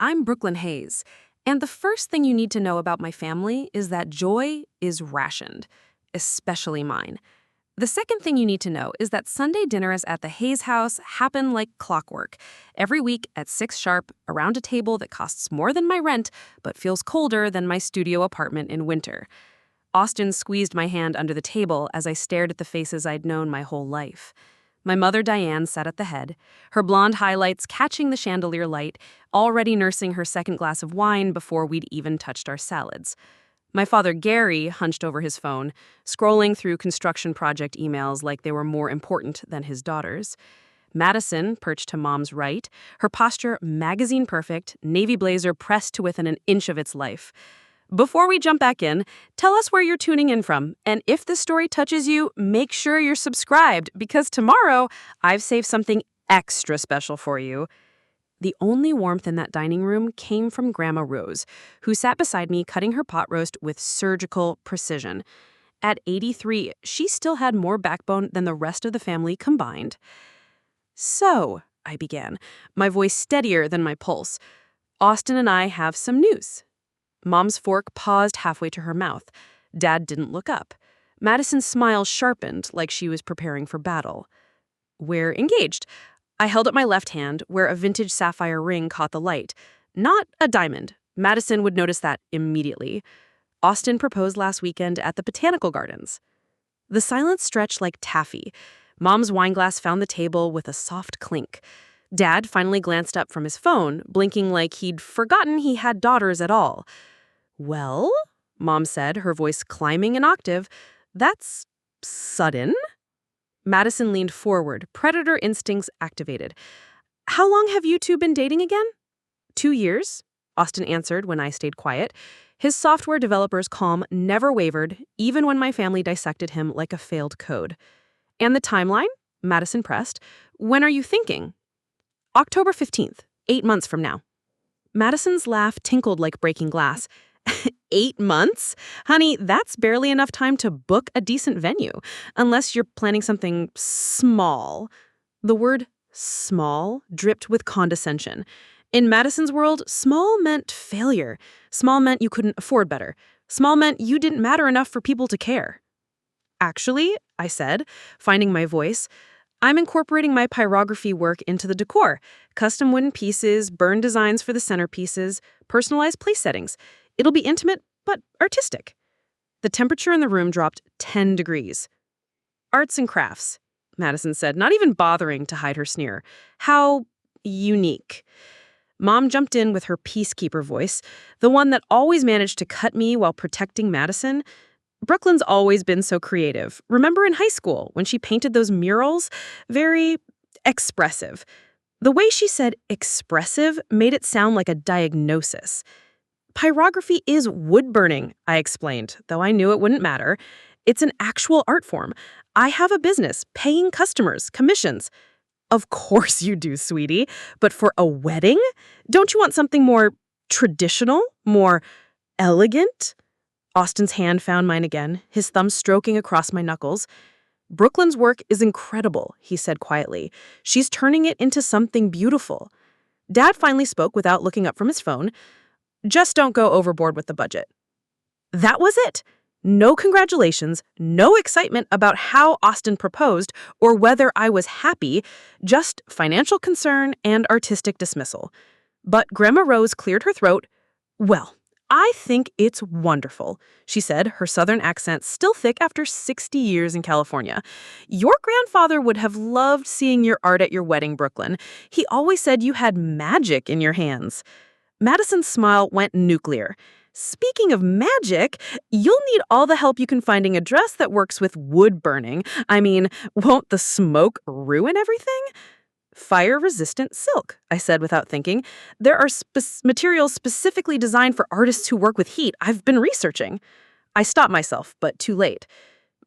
I'm Brooklyn Hayes, and the first thing you need to know about my family is that joy is rationed, especially mine. The second thing you need to know is that Sunday dinners at the Hayes house happen like clockwork, every week at 6 sharp, around a table that costs more than my rent but feels colder than my studio apartment in winter. Austin squeezed my hand under the table as I stared at the faces I'd known my whole life. My mother, Diane, sat at the head, her blonde highlights catching the chandelier light, already nursing her second glass of wine before we'd even touched our salads. My father, Gary, hunched over his phone, scrolling through construction project emails like they were more important than his daughters. Madison, perched to Mom's right, her posture magazine perfect, navy blazer pressed to within an inch of its life. Before we jump back in, tell us where you're tuning in from, and if this story touches you, make sure you're subscribed, because tomorrow I've saved something extra special for you. The only warmth in that dining room came from Grandma Rose, who sat beside me cutting her pot roast with surgical precision. At 83, she still had more backbone than the rest of the family combined. "So," I began, my voice steadier than my pulse, "Austin and I have some news." Mom's fork paused halfway to her mouth. Dad didn't look up. Madison's smile sharpened like she was preparing for battle. "We're engaged." I held up my left hand, where a vintage sapphire ring caught the light. Not a diamond. Madison would notice that immediately. Austin proposed last weekend at the Botanical Gardens. The silence stretched like taffy. Mom's wineglass found the table with a soft clink. Dad finally glanced up from his phone, blinking like he'd forgotten he had daughters at all. "Well," Mom said, her voice climbing an octave, "that's sudden." Madison leaned forward, predator instincts activated. "How long have you two been dating again?" 2 years, Austin answered when I stayed quiet. His software developer's calm never wavered, even when my family dissected him like a failed code. "And the timeline?" Madison pressed. "When are you thinking?" "October 15th, 8 months from now." Madison's laugh tinkled like breaking glass. 8 months? Honey, that's barely enough time to book a decent venue, unless you're planning something small. The word small dripped with condescension. In Madison's world, small meant failure. Small meant you couldn't afford better. Small meant you didn't matter enough for people to care. "Actually," I said, finding my voice, "I'm incorporating my pyrography work into the decor. Custom wooden pieces, burn designs for the centerpieces, personalized place settings. It'll be intimate, but artistic." The temperature in the room dropped 10 degrees. "Arts and crafts," Madison said, not even bothering to hide her sneer. "How unique." Mom jumped in with her peacekeeper voice, the one that always managed to cut me while protecting Madison. "Brooklyn's always been so creative. Remember in high school when she painted those murals? Very expressive." The way she said expressive made it sound like a diagnosis. "Pyrography is wood burning," I explained, though I knew it wouldn't matter. "It's an actual art form. I have a business, paying customers, commissions." "Of course you do, sweetie. But for a wedding? Don't you want something more traditional? More elegant?" Austin's hand found mine again, his thumb stroking across my knuckles. "Brooklyn's work is incredible," he said quietly. "She's turning it into something beautiful." Dad finally spoke without looking up from his phone. "Just don't go overboard with the budget." That was it. No congratulations, no excitement about how Austin proposed or whether I was happy, just financial concern and artistic dismissal. But Grandma Rose cleared her throat. "Well, I think it's wonderful," she said, her southern accent still thick after 60 years in California. "Your grandfather would have loved seeing your art at your wedding, Brooklyn. He always said you had magic in your hands." Madison's smile went nuclear. "Speaking of magic, you'll need all the help you can finding a dress that works with wood burning. I mean, won't the smoke ruin everything?" "Fire-resistant silk," I said without thinking. "There are materials specifically designed for artists who work with heat. I've been researching." I stopped myself, but too late.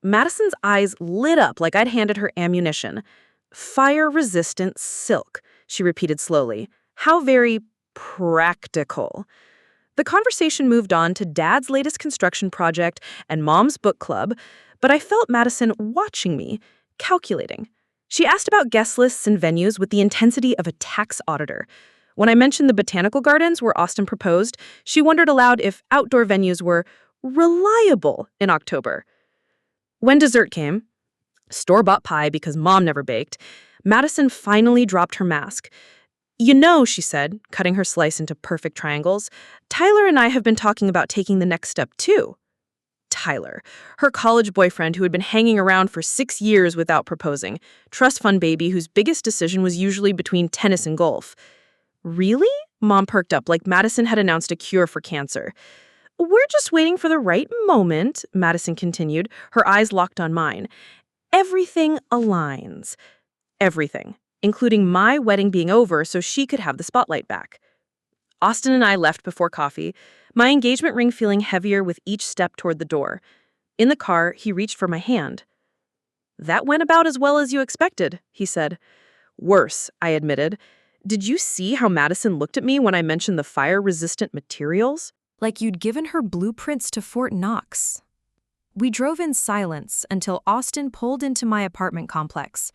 Madison's eyes lit up like I'd handed her ammunition. "Fire-resistant silk," she repeated slowly. "How very practical." The conversation moved on to Dad's latest construction project and Mom's book club, but I felt Madison watching me, calculating. She asked about guest lists and venues with the intensity of a tax auditor. When I mentioned the botanical gardens where Austin proposed, she wondered aloud if outdoor venues were reliable in October. When dessert came, store-bought pie because Mom never baked, Madison finally dropped her mask. You know, she said, cutting her slice into perfect triangles, Tyler and I have been talking about taking the next step too. Tyler, her college boyfriend who had been hanging around for 6 years without proposing, trust fund baby whose biggest decision was usually between tennis and golf. Really? Mom perked up like Madison had announced a cure for cancer. We're just waiting for the right moment, Madison continued, her eyes locked on mine. Everything aligns. Everything, including my wedding being over so she could have the spotlight back. Austin and I left before coffee, my engagement ring feeling heavier with each step toward the door. In the car, he reached for my hand. That went about as well as you expected, he said. Worse, I admitted. Did you see how Madison looked at me when I mentioned the fire-resistant materials? Like you'd given her blueprints to Fort Knox. We drove in silence until Austin pulled into my apartment complex.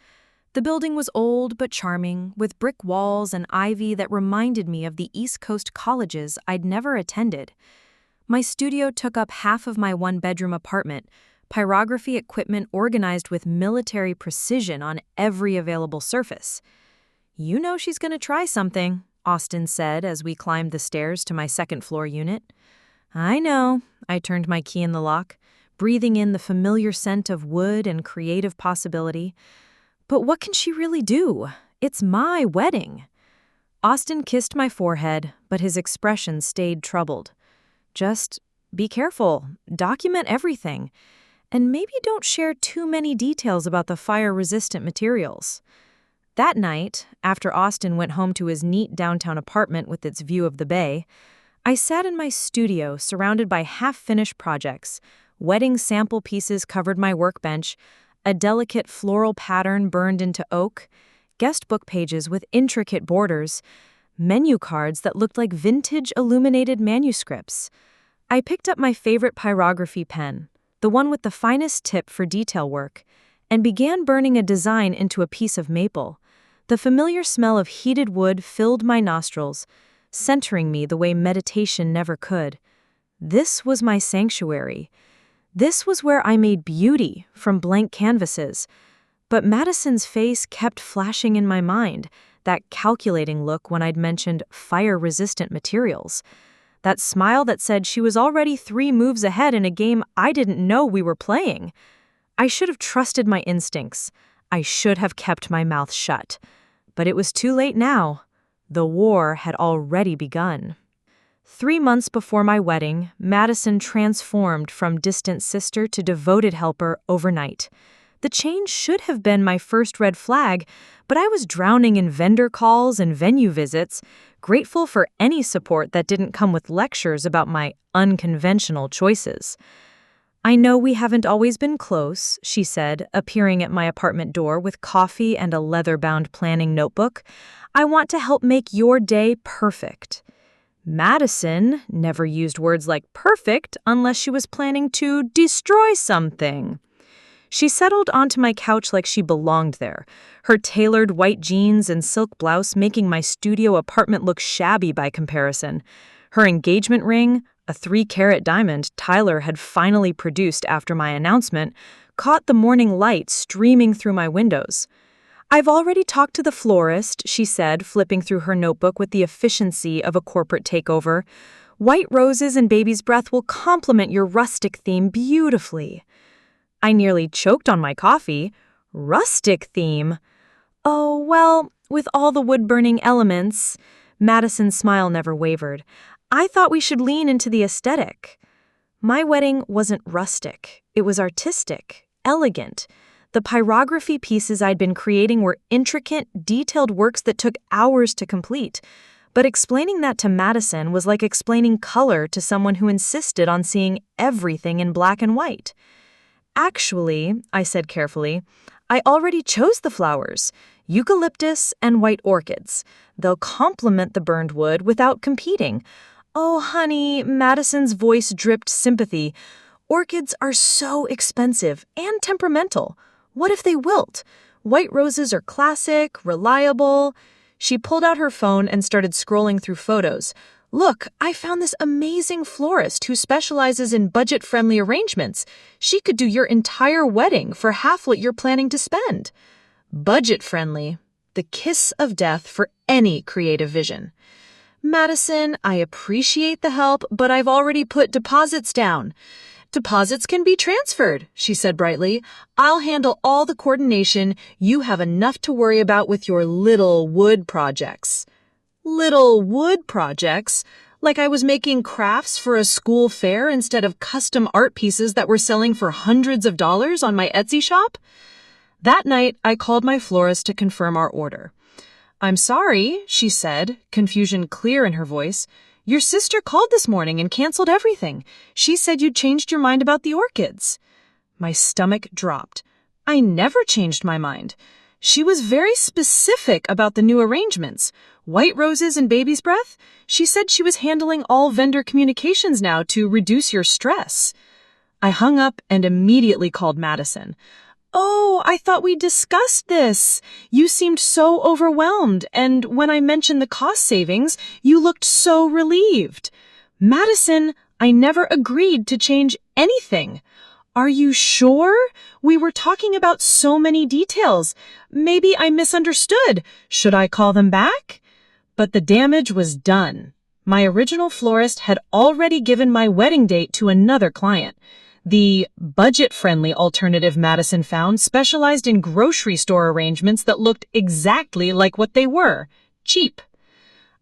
The building was old but charming, with brick walls and ivy that reminded me of the East Coast colleges I'd never attended. My studio took up half of my one-bedroom apartment, pyrography equipment organized with military precision on every available surface. You know she's going to try something, Austin said as we climbed the stairs to my second-floor unit. I know, I turned my key in the lock, breathing in the familiar scent of wood and creative possibility. But what can she really do? It's my wedding. Austin kissed my forehead, but his expression stayed troubled. Just be careful, document everything, and maybe don't share too many details about the fire-resistant materials. That night, after Austin went home to his neat downtown apartment with its view of the bay, I sat in my studio surrounded by half-finished projects. Wedding sample pieces covered my workbench, a delicate floral pattern burned into oak, guest book pages with intricate borders, menu cards that looked like vintage illuminated manuscripts. I picked up my favorite pyrography pen, the one with the finest tip for detail work, and began burning a design into a piece of maple. The familiar smell of heated wood filled my nostrils, centering me the way meditation never could. This was my sanctuary. This was where I made beauty from blank canvases. But Madison's face kept flashing in my mind, that calculating look when I'd mentioned fire-resistant materials. That smile that said she was already 3 moves ahead in a game I didn't know we were playing. I should have trusted my instincts. I should have kept my mouth shut. But it was too late now. The war had already begun. 3 months before my wedding, Madison transformed from distant sister to devoted helper overnight. The change should have been my first red flag, but I was drowning in vendor calls and venue visits, grateful for any support that didn't come with lectures about my unconventional choices. I know we haven't always been close, she said, appearing at my apartment door with coffee and a leather-bound planning notebook. I want to help make your day perfect. Madison never used words like perfect unless she was planning to destroy something. She settled onto my couch like she belonged there, her tailored white jeans and silk blouse making my studio apartment look shabby by comparison. Her engagement ring, a 3-carat diamond Tyler had finally produced after my announcement, caught the morning light streaming through my windows. I've already talked to the florist, she said, flipping through her notebook with the efficiency of a corporate takeover. White roses and baby's breath will complement your rustic theme beautifully. I nearly choked on my coffee. Rustic theme? Oh, well, with all the wood-burning elements. Madison's smile never wavered. I thought we should lean into the aesthetic. My wedding wasn't rustic. It was artistic, elegant. The pyrography pieces I'd been creating were intricate, detailed works that took hours to complete. But explaining that to Madison was like explaining color to someone who insisted on seeing everything in black and white. Actually, I said carefully, I already chose the flowers, eucalyptus and white orchids. They'll complement the burned wood without competing. Oh, honey, Madison's voice dripped sympathy. Orchids are so expensive and temperamental. What if they wilt? White roses are classic, reliable. She pulled out her phone and started scrolling through photos. Look, I found this amazing florist who specializes in budget-friendly arrangements. She could do your entire wedding for half what you're planning to spend. Budget-friendly. The kiss of death for any creative vision. Madison, I appreciate the help, but I've already put deposits down. Deposits can be transferred, she said brightly. I'll handle all the coordination. You have enough to worry about with your little wood projects. Little wood projects? Like I was making crafts for a school fair instead of custom art pieces that were selling for hundreds of dollars on my Etsy shop? That night, I called my florist to confirm our order. I'm sorry, she said, confusion clear in her voice. Your sister called this morning and canceled everything. She said you'd changed your mind about the orchids. My stomach dropped. I never changed my mind. She was very specific about the new arrangements. White roses and baby's breath? She said she was handling all vendor communications now to reduce your stress. I hung up and immediately called Madison. Oh, I thought we discussed this. You seemed so overwhelmed, and when I mentioned the cost savings, you looked so relieved. Madison, I never agreed to change anything. Are you sure? We were talking about so many details. Maybe I misunderstood. Should I call them back? But the damage was done. My original florist had already given my wedding date to another client. The budget-friendly alternative Madison found specialized in grocery store arrangements that looked exactly like what they were, cheap.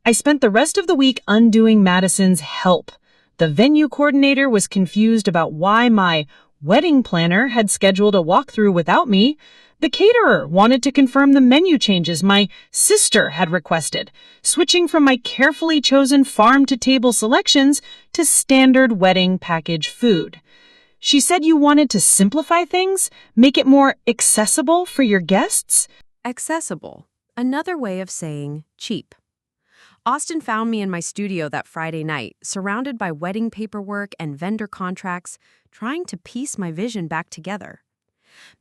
I spent the rest of the week undoing Madison's help. The venue coordinator was confused about why my wedding planner had scheduled a walkthrough without me. The caterer wanted to confirm the menu changes my sister had requested, switching from my carefully chosen farm-to-table selections to standard wedding package food. She said you wanted to simplify things, make it more accessible for your guests. Accessible. Another way of saying cheap. Austin found me in my studio that Friday night, surrounded by wedding paperwork and vendor contracts, trying to piece my vision back together.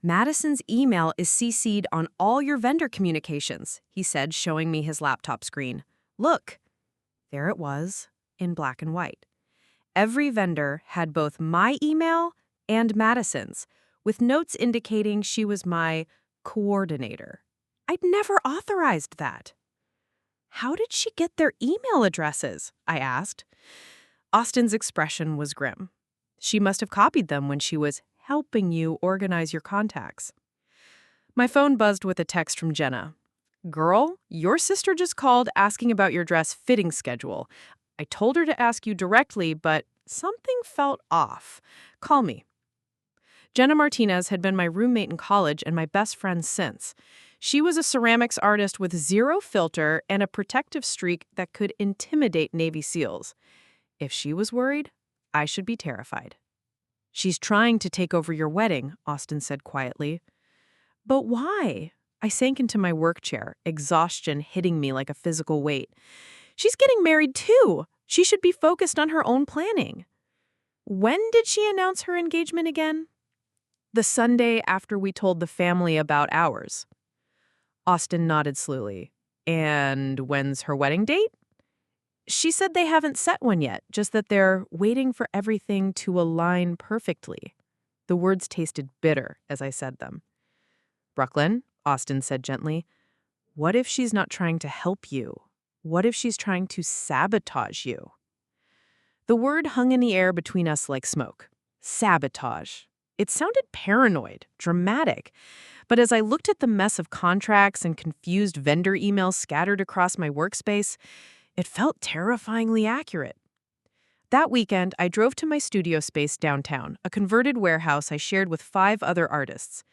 Madison's email is CC'd on all your vendor communications, he said, showing me his laptop screen. Look. There it was, in black and white. Every vendor had both my email and Madison's, with notes indicating she was my coordinator. I'd never authorized that. How did she get their email addresses? I asked. Austin's expression was grim. She must have copied them when she was helping you organize your contacts. My phone buzzed with a text from Jenna. Girl, your sister just called asking about your dress fitting schedule. I told her to ask you directly, but something felt off. Call me. Jenna Martinez had been my roommate in college and my best friend since. She was a ceramics artist with zero filter and a protective streak that could intimidate Navy SEALs. If she was worried, I should be terrified. She's trying to take over your wedding, Austin said quietly. But why? I sank into my work chair, exhaustion hitting me like a physical weight. She's getting married too. She should be focused on her own planning. When did she announce her engagement again? The Sunday after we told the family about ours. Austin nodded slowly. And when's her wedding date? She said they haven't set one yet, just that they're waiting for everything to align perfectly. The words tasted bitter as I said them. Brooklyn, Austin said gently, what if she's not trying to help you? What if she's trying to sabotage you? The word hung in the air between us like smoke. Sabotage. It sounded paranoid, dramatic. But as I looked at the mess of contracts and confused vendor emails scattered across my workspace, it felt terrifyingly accurate. That weekend, I drove to my studio space downtown, a converted warehouse I shared with 5 other artists.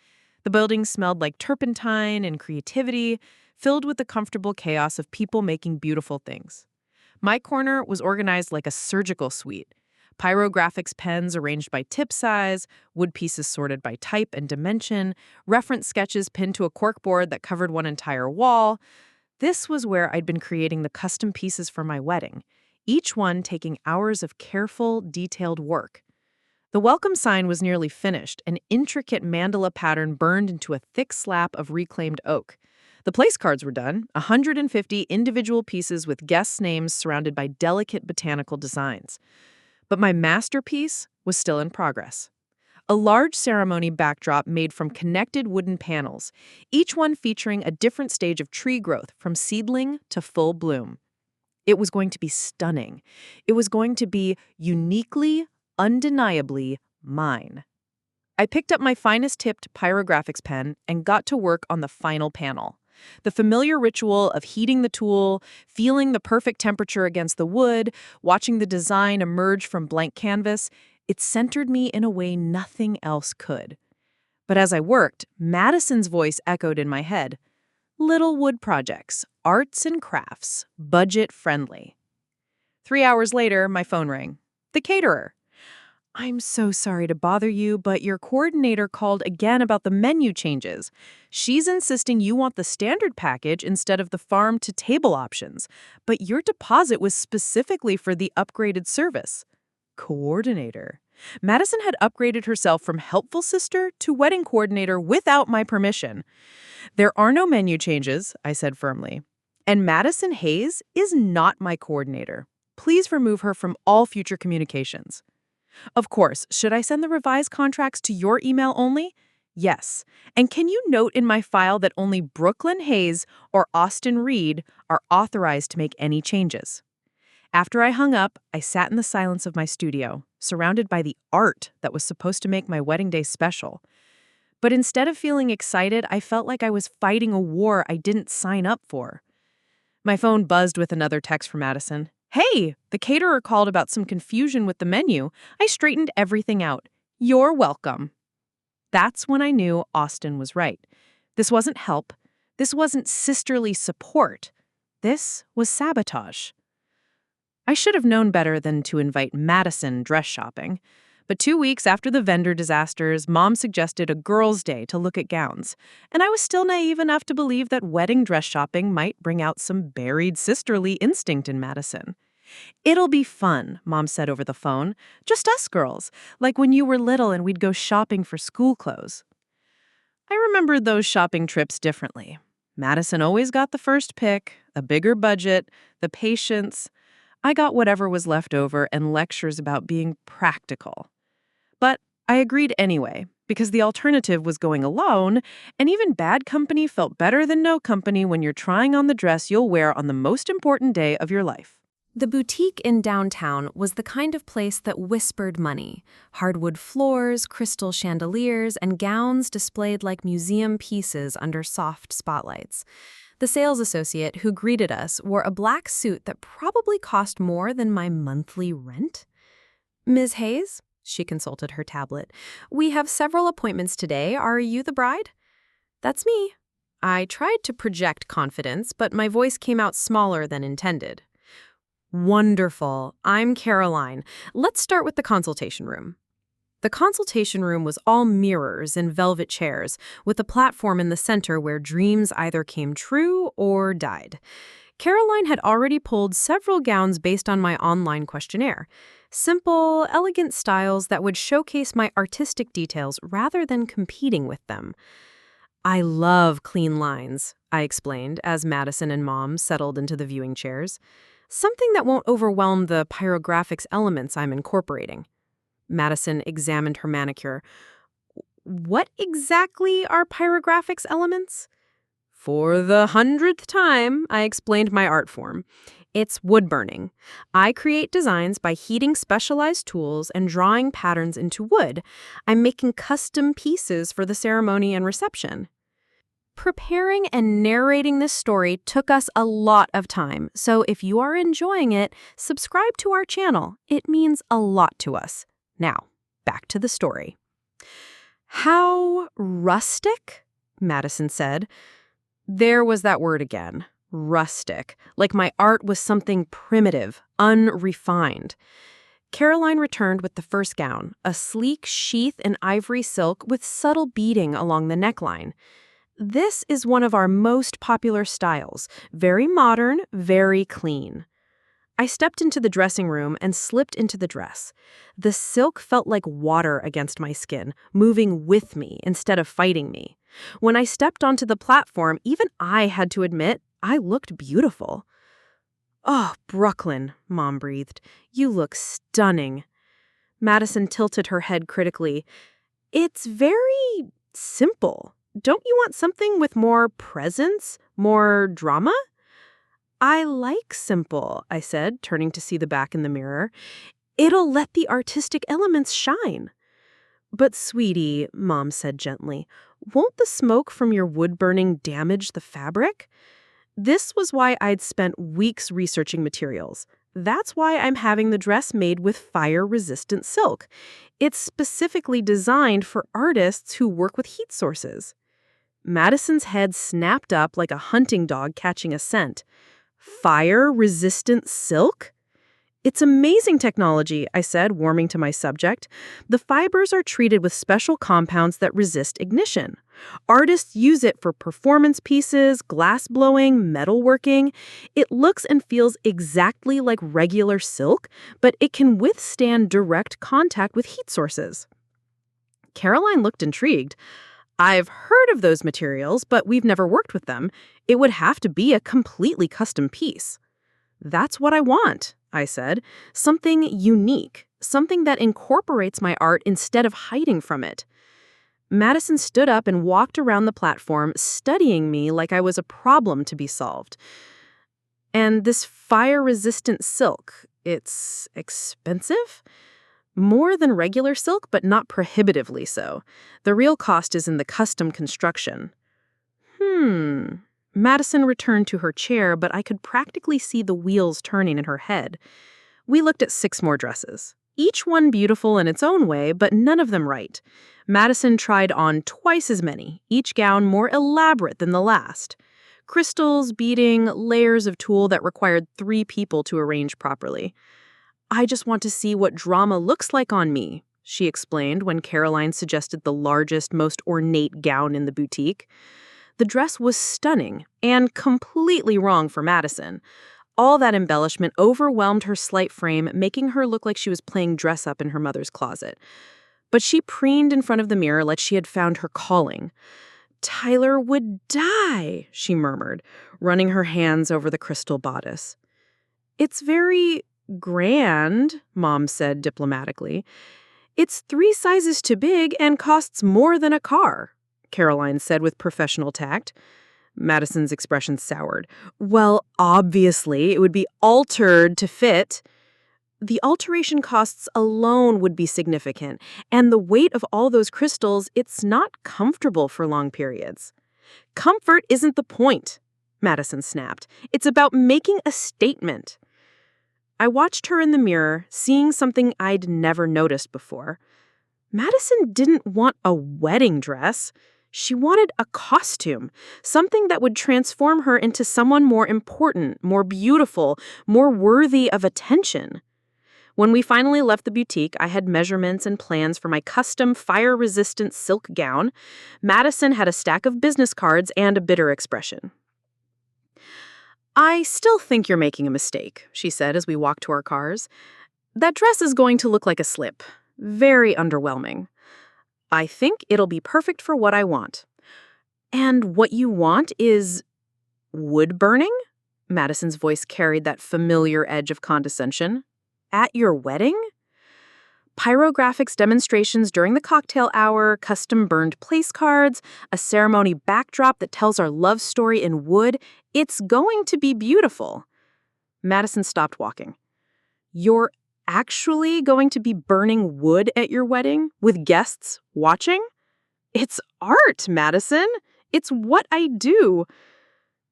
The building smelled like turpentine and creativity, filled with the comfortable chaos of people making beautiful things. My corner was organized like a surgical suite. Pyrographics pens arranged by tip size, wood pieces sorted by type and dimension, reference sketches pinned to a corkboard that covered one entire wall. This was where I'd been creating the custom pieces for my wedding, each one taking hours of careful, detailed work. The welcome sign was nearly finished, an intricate mandala pattern burned into a thick slab of reclaimed oak. The place cards were done, 150 individual pieces with guests' names surrounded by delicate botanical designs. But my masterpiece was still in progress. A large ceremony backdrop made from connected wooden panels, each one featuring a different stage of tree growth from seedling to full bloom. It was going to be stunning. It was going to be uniquely, undeniably mine. I picked up my finest tipped pyrographics pen and got to work on the final panel. The familiar ritual of heating the tool, feeling the perfect temperature against the wood, watching the design emerge from blank canvas, it centered me in a way nothing else could. But as I worked, Madison's voice echoed in my head. Little wood projects, arts and crafts, budget-friendly. 3 hours later, my phone rang. The caterer. I'm so sorry to bother you, but your coordinator called again about the menu changes. She's insisting you want the standard package instead of the farm-to-table options, but your deposit was specifically for the upgraded service. Coordinator. Madison had upgraded herself from helpful sister to wedding coordinator without my permission. There are no menu changes, I said firmly. And Madison Hayes is not my coordinator. Please remove her from all future communications. Of course, should I send the revised contracts to your email only? Yes. And can you note in my file that only Brooklyn Hayes or Austin Reed are authorized to make any changes? After I hung up, I sat in the silence of my studio, surrounded by the art that was supposed to make my wedding day special. But instead of feeling excited, I felt like I was fighting a war I didn't sign up for. My phone buzzed with another text from Madison. Hey, the caterer called about some confusion with the menu. I straightened everything out. You're welcome. That's when I knew Austin was right. This wasn't help. This wasn't sisterly support. This was sabotage. I should have known better than to invite Madison dress shopping. But 2 weeks after the vendor disasters, Mom suggested a girls' day to look at gowns. And I was still naive enough to believe that wedding dress shopping might bring out some buried sisterly instinct in Madison. It'll be fun, Mom said over the phone. Just us girls, like when you were little and we'd go shopping for school clothes. I remembered those shopping trips differently. Madison always got the first pick, a bigger budget, the patience. I got whatever was left over and lectures about being practical. But I agreed anyway, because the alternative was going alone, and even bad company felt better than no company when you're trying on the dress you'll wear on the most important day of your life. The boutique in downtown was the kind of place that whispered money. Hardwood floors, crystal chandeliers, and gowns displayed like museum pieces under soft spotlights. The sales associate who greeted us wore a black suit that probably cost more than my monthly rent. Ms. Hayes? She consulted her tablet. We have several appointments today. Are you the bride? That's me. I tried to project confidence, but my voice came out smaller than intended. Wonderful. I'm Caroline. Let's start with the consultation room. The consultation room was all mirrors and velvet chairs, with a platform in the center where dreams either came true or died. Caroline had already pulled several gowns based on my online questionnaire. Simple, elegant styles that would showcase my artistic details rather than competing with them. I love clean lines, I explained as Madison and Mom settled into the viewing chairs. Something that won't overwhelm the pyrographics elements I'm incorporating. Madison examined her manicure. What exactly are pyrographics elements? For the 100th time, I explained my art form. It's wood burning. I create designs by heating specialized tools and drawing patterns into wood. I'm making custom pieces for the ceremony and reception. Preparing and narrating this story took us a lot of time, so if you are enjoying it, subscribe to our channel. It means a lot to us. Now, back to the story. How rustic? Madison said. There was that word again. Rustic, like my art was something primitive, unrefined. Caroline returned with the first gown, a sleek sheath in ivory silk with subtle beading along the neckline. This is one of our most popular styles, very modern, very clean. I stepped into the dressing room and slipped into the dress. The silk felt like water against my skin, moving with me instead of fighting me. When I stepped onto the platform, even I had to admit I looked beautiful. "Oh, Brooklyn," Mom breathed. "You look stunning." Madison tilted her head critically. "It's very simple. Don't you want something with more presence, more drama?" "I like simple," I said, turning to see the back in the mirror. "It'll let the artistic elements shine." "But, sweetie," Mom said gently, "won't the smoke from your wood burning damage the fabric?" This was why I'd spent weeks researching materials. That's why I'm having the dress made with fire-resistant silk. It's specifically designed for artists who work with heat sources. Madison's head snapped up like a hunting dog catching a scent. Fire-resistant silk? "It's amazing technology," I said, warming to my subject. "The fibers are treated with special compounds that resist ignition. Artists use it for performance pieces, glass blowing, metalworking. It looks and feels exactly like regular silk, but it can withstand direct contact with heat sources." Caroline looked intrigued. "I've heard of those materials, but we've never worked with them. It would have to be a completely custom piece." "That's what I want," I said. "Something unique, something that incorporates my art instead of hiding from it." Madison stood up and walked around the platform, studying me like I was a problem to be solved. "And this fire-resistant silk, it's expensive?" "More than regular silk, but not prohibitively so. The real cost is in the custom construction." Madison returned to her chair, but I could practically see the wheels turning in her head. We looked at 6 more dresses. Each one beautiful in its own way, but none of them right. Madison tried on twice as many, each gown more elaborate than the last. Crystals, beading, layers of tulle that required 3 people to arrange properly. "I just want to see what drama looks like on me," she explained when Caroline suggested the largest, most ornate gown in the boutique. The dress was stunning and completely wrong for Madison. All that embellishment overwhelmed her slight frame, making her look like she was playing dress-up in her mother's closet. But she preened in front of the mirror like she had found her calling. "Tyler would die," she murmured, running her hands over the crystal bodice. "It's very grand," Mom said diplomatically. "It's 3 sizes too big and costs more than a car," Caroline said with professional tact. Madison's expression soured. "Well, obviously, it would be altered to fit." "The alteration costs alone would be significant, and the weight of all those crystals, it's not comfortable for long periods." "Comfort isn't the point," Madison snapped. "It's about making a statement." I watched her in the mirror, seeing something I'd never noticed before. Madison didn't want a wedding dress. She wanted a costume, something that would transform her into someone more important, more beautiful, more worthy of attention. When we finally left the boutique, I had measurements and plans for my custom fire-resistant silk gown. Madison had a stack of business cards and a bitter expression. "I still think you're making a mistake," she said as we walked to our cars. "That dress is going to look like a slip. Very underwhelming. I think it'll be perfect for what I want." "And what you want is wood burning?" Madison's voice carried that familiar edge of condescension. "At your wedding?" "Pyrographics demonstrations during the cocktail hour, custom burned place cards, a ceremony backdrop that tells our love story in wood. It's going to be beautiful." Madison stopped walking. "You're actually going to be burning wood at your wedding, with guests watching?" "It's art, Madison. It's what I do.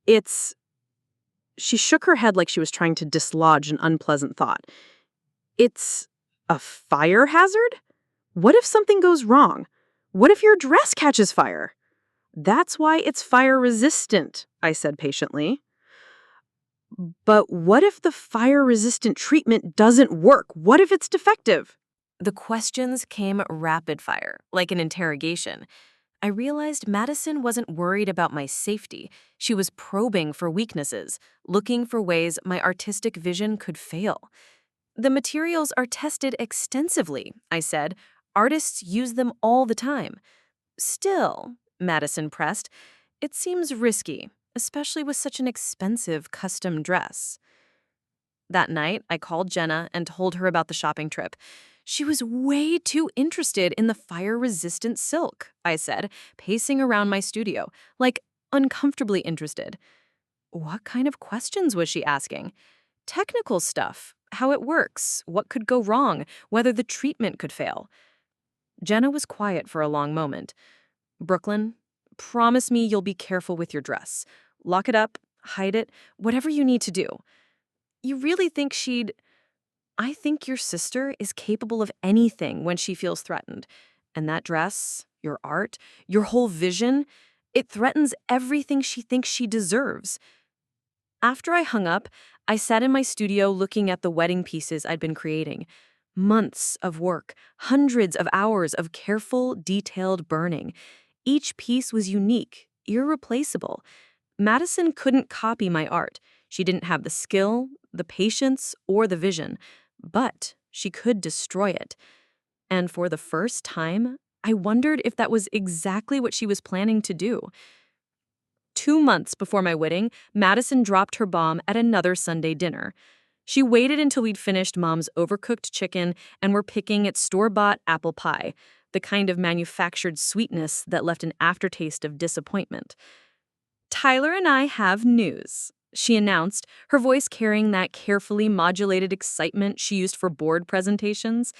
It's..." She shook her head like she was trying to dislodge an unpleasant thought. "It's a fire hazard? What if something goes wrong? What if your dress catches fire?" "That's why it's fire-resistant," I said patiently. "But what if the fire-resistant treatment doesn't work? What if it's defective?" The questions came rapid fire, like an interrogation. I realized Madison wasn't worried about my safety. She was probing for weaknesses, looking for ways my artistic vision could fail. "The materials are tested extensively," I said. "Artists use them all the time." "Still," Madison pressed. "It seems risky, especially with such an expensive custom dress." That night, I called Jenna and told her about the shopping trip. "She was way too interested in the fire-resistant silk," I said, pacing around my studio, like uncomfortably interested. What kind of questions was she asking? Technical stuff, how it works, what could go wrong, whether the treatment could fail. Jenna was quiet for a long moment. "Brooklyn, promise me you'll be careful with your dress. Lock it up, hide it, whatever you need to do." "You really think she'd—" "I think your sister is capable of anything when she feels threatened. And that dress, your art, your whole vision, it threatens everything she thinks she deserves." After I hung up, I sat in my studio looking at the wedding pieces I'd been creating. Months of work, hundreds of hours of careful, detailed burning. Each piece was unique, irreplaceable. Madison couldn't copy my art. She didn't have the skill, the patience, or the vision. But she could destroy it. And for the first time, I wondered if that was exactly what she was planning to do. 2 months before my wedding, Madison dropped her bomb at another Sunday dinner. She waited until we'd finished Mom's overcooked chicken and were picking at store-bought apple pie, the kind of manufactured sweetness that left an aftertaste of disappointment. "Tyler and I have news," she announced, her voice carrying that carefully modulated excitement she used for board presentations.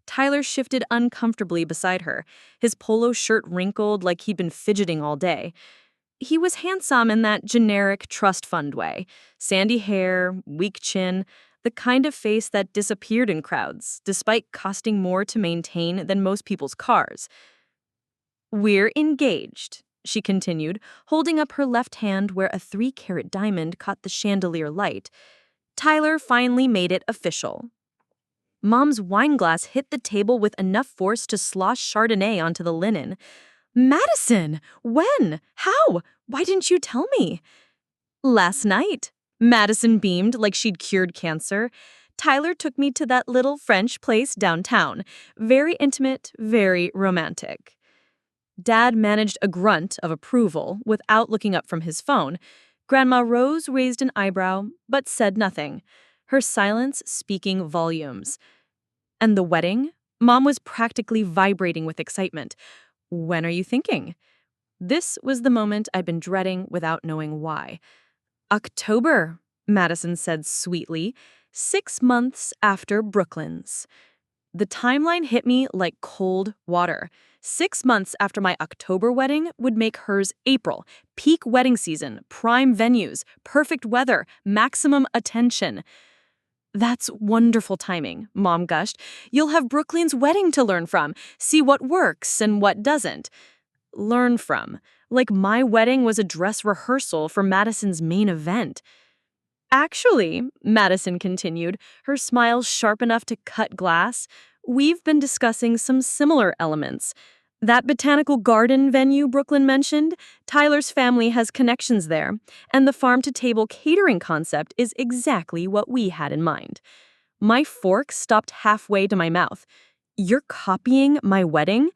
Tyler shifted uncomfortably beside her, his polo shirt wrinkled like he'd been fidgeting all day. He was handsome in that generic trust fund way. Sandy hair, weak chin, the kind of face that disappeared in crowds, despite costing more to maintain than most people's cars. "We're engaged," she continued, holding up her left hand where a 3-carat diamond caught the chandelier light. "Tyler finally made it official." Mom's wineglass hit the table with enough force to slosh Chardonnay onto the linen. "Madison! When? How? Why didn't you tell me?" "Last night." Madison beamed like she'd cured cancer. "Tyler took me to that little French place downtown. Very intimate, very romantic." Dad managed a grunt of approval without looking up from his phone. Grandma Rose raised an eyebrow, but said nothing, her silence speaking volumes. And the wedding? Mom was practically vibrating with excitement. "When are you thinking?" This was the moment I'd been dreading without knowing why. "October," Madison said sweetly, 6 months after Brooklyn's. The timeline hit me like cold water. 6 months after my October wedding would make hers April. Peak wedding season, prime venues, perfect weather, maximum attention. "That's wonderful timing," Mom gushed. "You'll have Brooklyn's wedding to learn from, see what works and what doesn't." Learn from. Like my wedding was a dress rehearsal for Madison's main event. "Actually," Madison continued, her smile sharp enough to cut glass, "we've been discussing some similar elements. That botanical garden venue Brooklyn mentioned, Tyler's family has connections there, and the farm-to-table catering concept is exactly what we had in mind." My fork stopped halfway to my mouth. "You're copying my wedding?"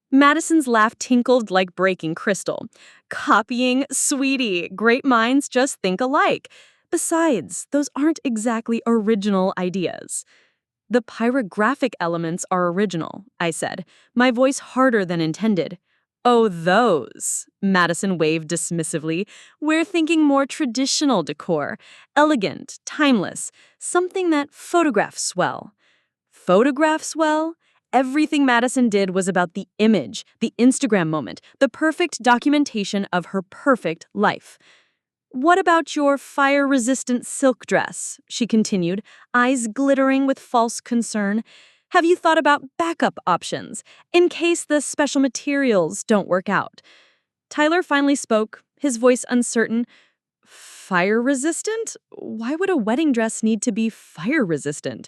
Madison's laugh tinkled like breaking crystal. "Copying? Sweetie, great minds just think alike. Besides, those aren't exactly original ideas." "The pyrographic elements are original," I said, my voice harder than intended. "Oh, those," Madison waved dismissively. "We're thinking more traditional decor. Elegant, timeless, something that photographs well." Photographs well? Everything Madison did was about the image, the Instagram moment, the perfect documentation of her perfect life. "What about your fire-resistant silk dress?" she continued, eyes glittering with false concern. "Have you thought about backup options, in case the special materials don't work out?" Tyler finally spoke, his voice uncertain. "Fire-resistant? Why would a wedding dress need to be fire-resistant?"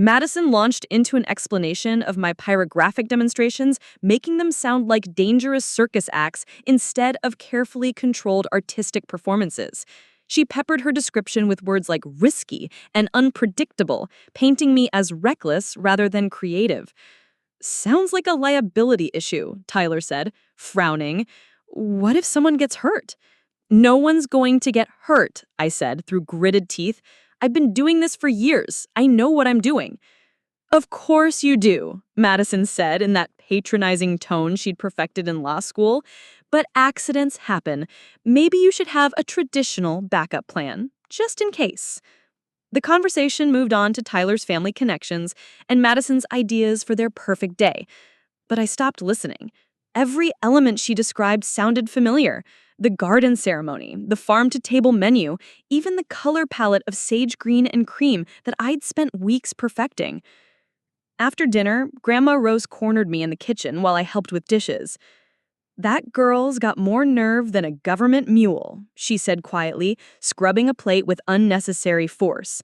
Madison launched into an explanation of my pyrographic demonstrations, making them sound like dangerous circus acts instead of carefully controlled artistic performances. She peppered her description with words like risky and unpredictable, painting me as reckless rather than creative. Sounds like a liability issue, Tyler said, frowning. What if someone gets hurt? No one's going to get hurt, I said through gritted teeth. I've been doing this for years. I know what I'm doing. Of course you do, Madison said in that patronizing tone she'd perfected in law school. But accidents happen. Maybe you should have a traditional backup plan, just in case. The conversation moved on to Tyler's family connections and Madison's ideas for their perfect day. But I stopped listening. Every element she described sounded familiar. The garden ceremony, the farm-to-table menu, even the color palette of sage green and cream that I'd spent weeks perfecting. After dinner, Grandma Rose cornered me in the kitchen while I helped with dishes. That girl's got more nerve than a government mule, she said quietly, scrubbing a plate with unnecessary force.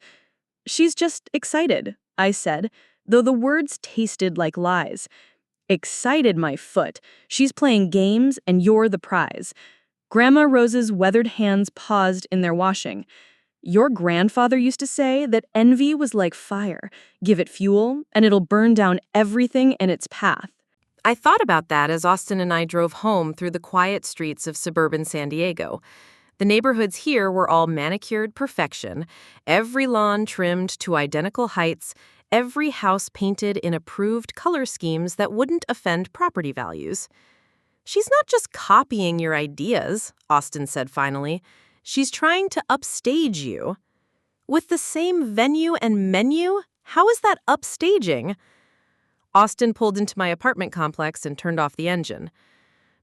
She's just excited, I said, though the words tasted like lies. Excited, my foot. She's playing games and you're the prize. Grandma Rose's weathered hands paused in their washing. Your grandfather used to say that envy was like fire. Give it fuel, and it'll burn down everything in its path. I thought about that as Austin and I drove home through the quiet streets of suburban San Diego. The neighborhoods here were all manicured perfection, every lawn trimmed to identical heights, every house painted in approved color schemes that wouldn't offend property values. She's not just copying your ideas, Austin said finally. She's trying to upstage you. With the same venue and menu? How is that upstaging? Austin pulled into my apartment complex and turned off the engine.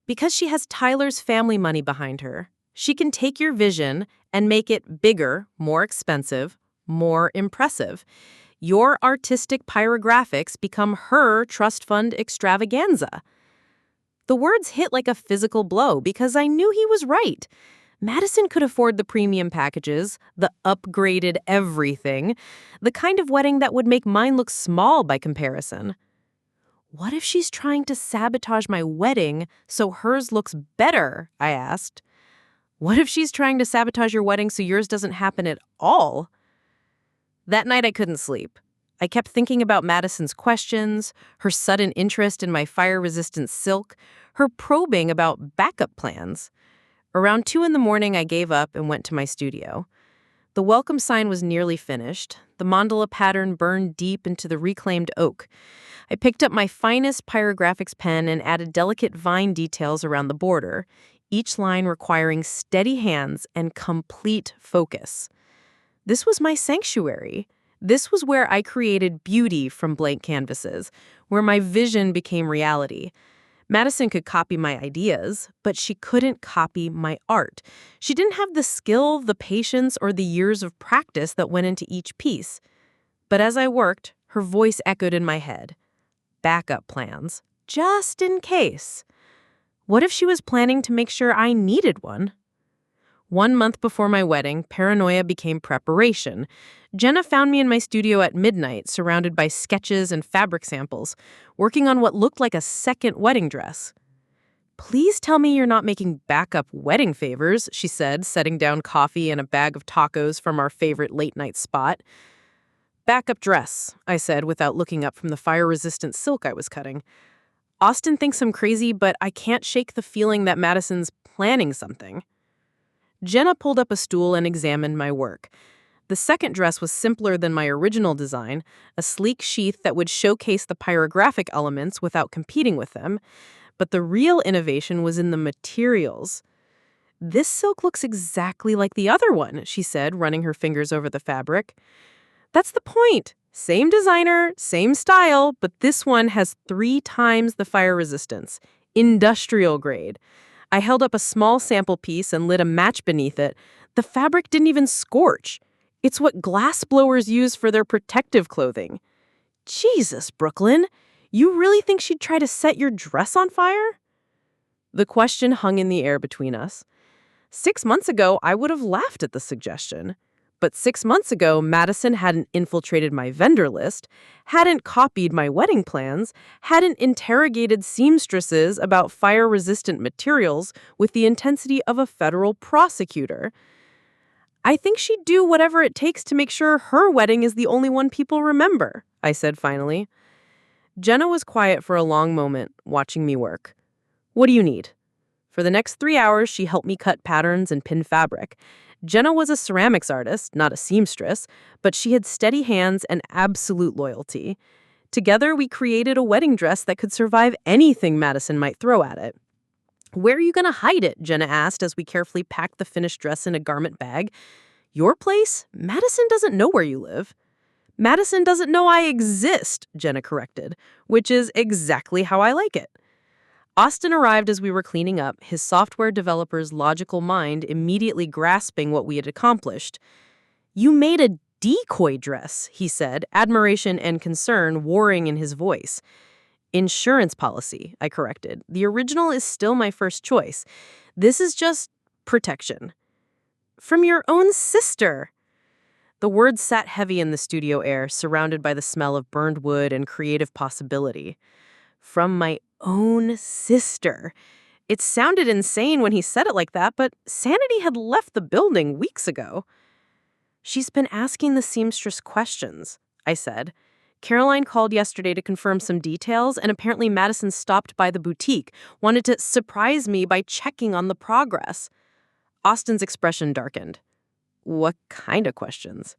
Because she has Tyler's family money behind her, she can take your vision and make it bigger, more expensive, more impressive. Your artistic pyrographics become her trust fund extravaganza. The words hit like a physical blow because I knew he was right. Madison could afford the premium packages, the upgraded everything, the kind of wedding that would make mine look small by comparison. What if she's trying to sabotage my wedding so hers looks better? I asked. What if she's trying to sabotage your wedding so yours doesn't happen at all? That night I couldn't sleep. I kept thinking about Madison's questions, her sudden interest in my fire-resistant silk, her probing about backup plans. Around 2 a.m, I gave up and went to my studio. The welcome sign was nearly finished. The mandala pattern burned deep into the reclaimed oak. I picked up my finest pyrographics pen and added delicate vine details around the border, each line requiring steady hands and complete focus. This was my sanctuary. This was where I created beauty from blank canvases, where my vision became reality. Madison could copy my ideas, but she couldn't copy my art. She didn't have the skill, the patience, or the years of practice that went into each piece. But as I worked, her voice echoed in my head. Backup plans, just in case. What if she was planning to make sure I needed one? 1 month before my wedding, paranoia became preparation. Jenna found me in my studio at midnight, surrounded by sketches and fabric samples, working on what looked like a second wedding dress. Please tell me you're not making backup wedding favors, she said, setting down coffee and a bag of tacos from our favorite late-night spot. Backup dress, I said without looking up from the fire-resistant silk I was cutting. Austin thinks I'm crazy, but I can't shake the feeling that Madison's planning something. Jenna pulled up a stool and examined my work. The second dress was simpler than my original design, a sleek sheath that would showcase the pyrographic elements without competing with them. But the real innovation was in the materials. This silk looks exactly like the other one, she said, running her fingers over the fabric. That's the point. Same designer, same style, but this one has 3 times the fire resistance. Industrial grade. I held up a small sample piece and lit a match beneath it. The fabric didn't even scorch. It's what glass blowers use for their protective clothing. Jesus, Brooklyn, you really think she'd try to set your dress on fire? The question hung in the air between us. 6 months ago, I would have laughed at the suggestion. But 6 months ago, Madison hadn't infiltrated my vendor list, hadn't copied my wedding plans, hadn't interrogated seamstresses about fire-resistant materials with the intensity of a federal prosecutor. I think she'd do whatever it takes to make sure her wedding is the only one people remember, I said finally. Jenna was quiet for a long moment, watching me work. What do you need? For the next 3 hours, she helped me cut patterns and pin fabric. Jenna was a ceramics artist, not a seamstress, but she had steady hands and absolute loyalty. Together, we created a wedding dress that could survive anything Madison might throw at it. Where are you going to hide it? Jenna asked as we carefully packed the finished dress in a garment bag. Your place? Madison doesn't know where you live. Madison doesn't know I exist, Jenna corrected, which is exactly how I like it. Austin arrived as we were cleaning up, his software developer's logical mind immediately grasping what we had accomplished. You made a decoy dress, he said, admiration and concern warring in his voice. Insurance policy, I corrected. The original is still my first choice. This is just protection. From your own sister. The words sat heavy in the studio air, surrounded by the smell of burned wood and creative possibility. From my own sister. It sounded insane when he said it like that, but sanity had left the building weeks ago. She's been asking the seamstress questions, I said. Caroline called yesterday to confirm some details, and apparently Madison stopped by the boutique, wanted to surprise me by checking on the progress. Austin's expression darkened. What kind of questions?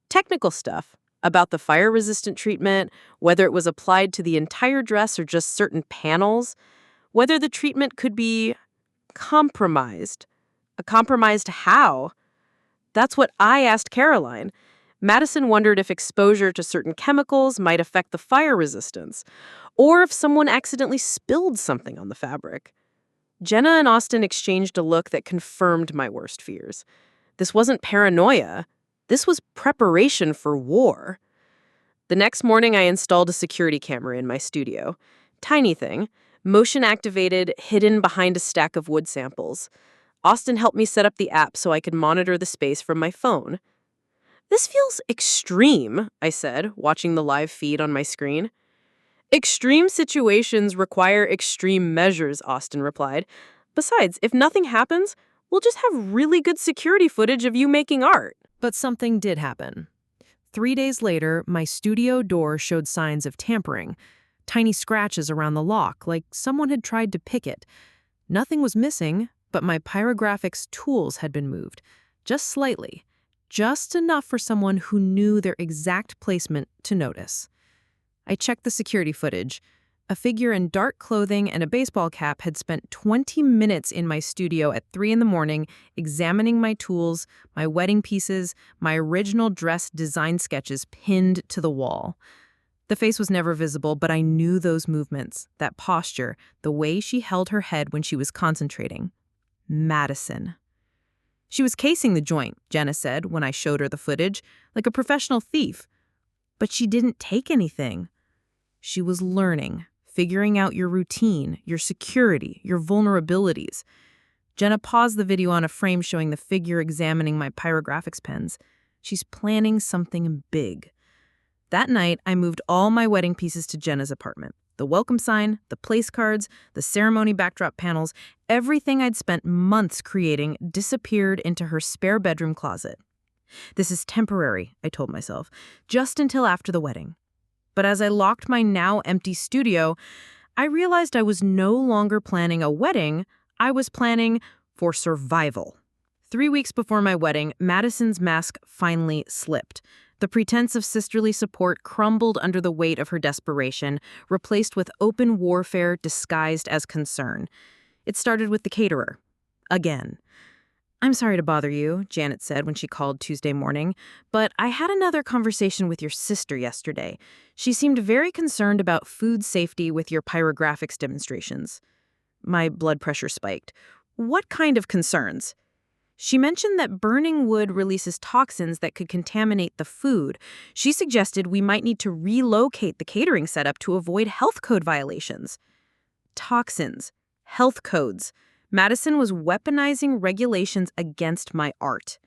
Technical stuff. About the fire-resistant treatment, whether it was applied to the entire dress or just certain panels, whether the treatment could be compromised. Compromised how? That's what I asked Caroline. Madison wondered if exposure to certain chemicals might affect the fire resistance, or if someone accidentally spilled something on the fabric. Jenna and Austin exchanged a look that confirmed my worst fears. This wasn't paranoia. This was preparation for war. The next morning, I installed a security camera in my studio. Tiny thing, motion-activated, hidden behind a stack of wood samples. Austin helped me set up the app so I could monitor the space from my phone. This feels extreme, I said, watching the live feed on my screen. Extreme situations require extreme measures, Austin replied. Besides, if nothing happens, we'll just have really good security footage of you making art. But something did happen. 3 days later, my studio door showed signs of tampering. Tiny scratches around the lock, like someone had tried to pick it. Nothing was missing, but my pyrographics tools had been moved. Just slightly. Just enough for someone who knew their exact placement to notice. I checked the security footage. A figure in dark clothing and a baseball cap had spent 20 minutes in my studio at 3 a.m, examining my tools, my wedding pieces, my original dress design sketches pinned to the wall. The face was never visible, but I knew those movements, that posture, the way she held her head when she was concentrating. Madison. She was casing the joint, Jenna said when I showed her the footage, like a professional thief. But she didn't take anything. She was learning. Figuring out your routine, your security, your vulnerabilities. Jenna paused the video on a frame showing the figure examining my pyrographics pens. She's planning something big. That night, I moved all my wedding pieces to Jenna's apartment. The welcome sign, the place cards, the ceremony backdrop panels, everything I'd spent months creating disappeared into her spare bedroom closet. This is temporary, I told myself, just until after the wedding. But as I locked my now empty studio, I realized I was no longer planning a wedding, I was planning for survival. 3 weeks before my wedding, Madison's mask finally slipped. The pretense of sisterly support crumbled under the weight of her desperation, replaced with open warfare disguised as concern. It started with the caterer. Again. I'm sorry to bother you, Janet said when she called Tuesday morning, but I had another conversation with your sister yesterday. She seemed very concerned about food safety with your pyrographics demonstrations. My blood pressure spiked. What kind of concerns? She mentioned that burning wood releases toxins that could contaminate the food. She suggested we might need to relocate the catering setup to avoid health code violations. Toxins. Health codes. Madison was weaponizing regulations against my art.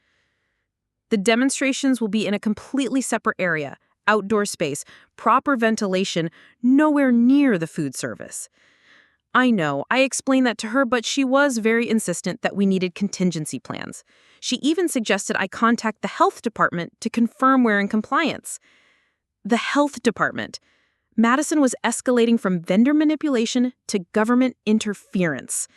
The demonstrations will be in a completely separate area, outdoor space, proper ventilation, nowhere near the food service. I know, I explained that to her, but she was very insistent that we needed contingency plans. She even suggested I contact the health department to confirm we're in compliance. The health department. Madison was escalating from vendor manipulation to government interference.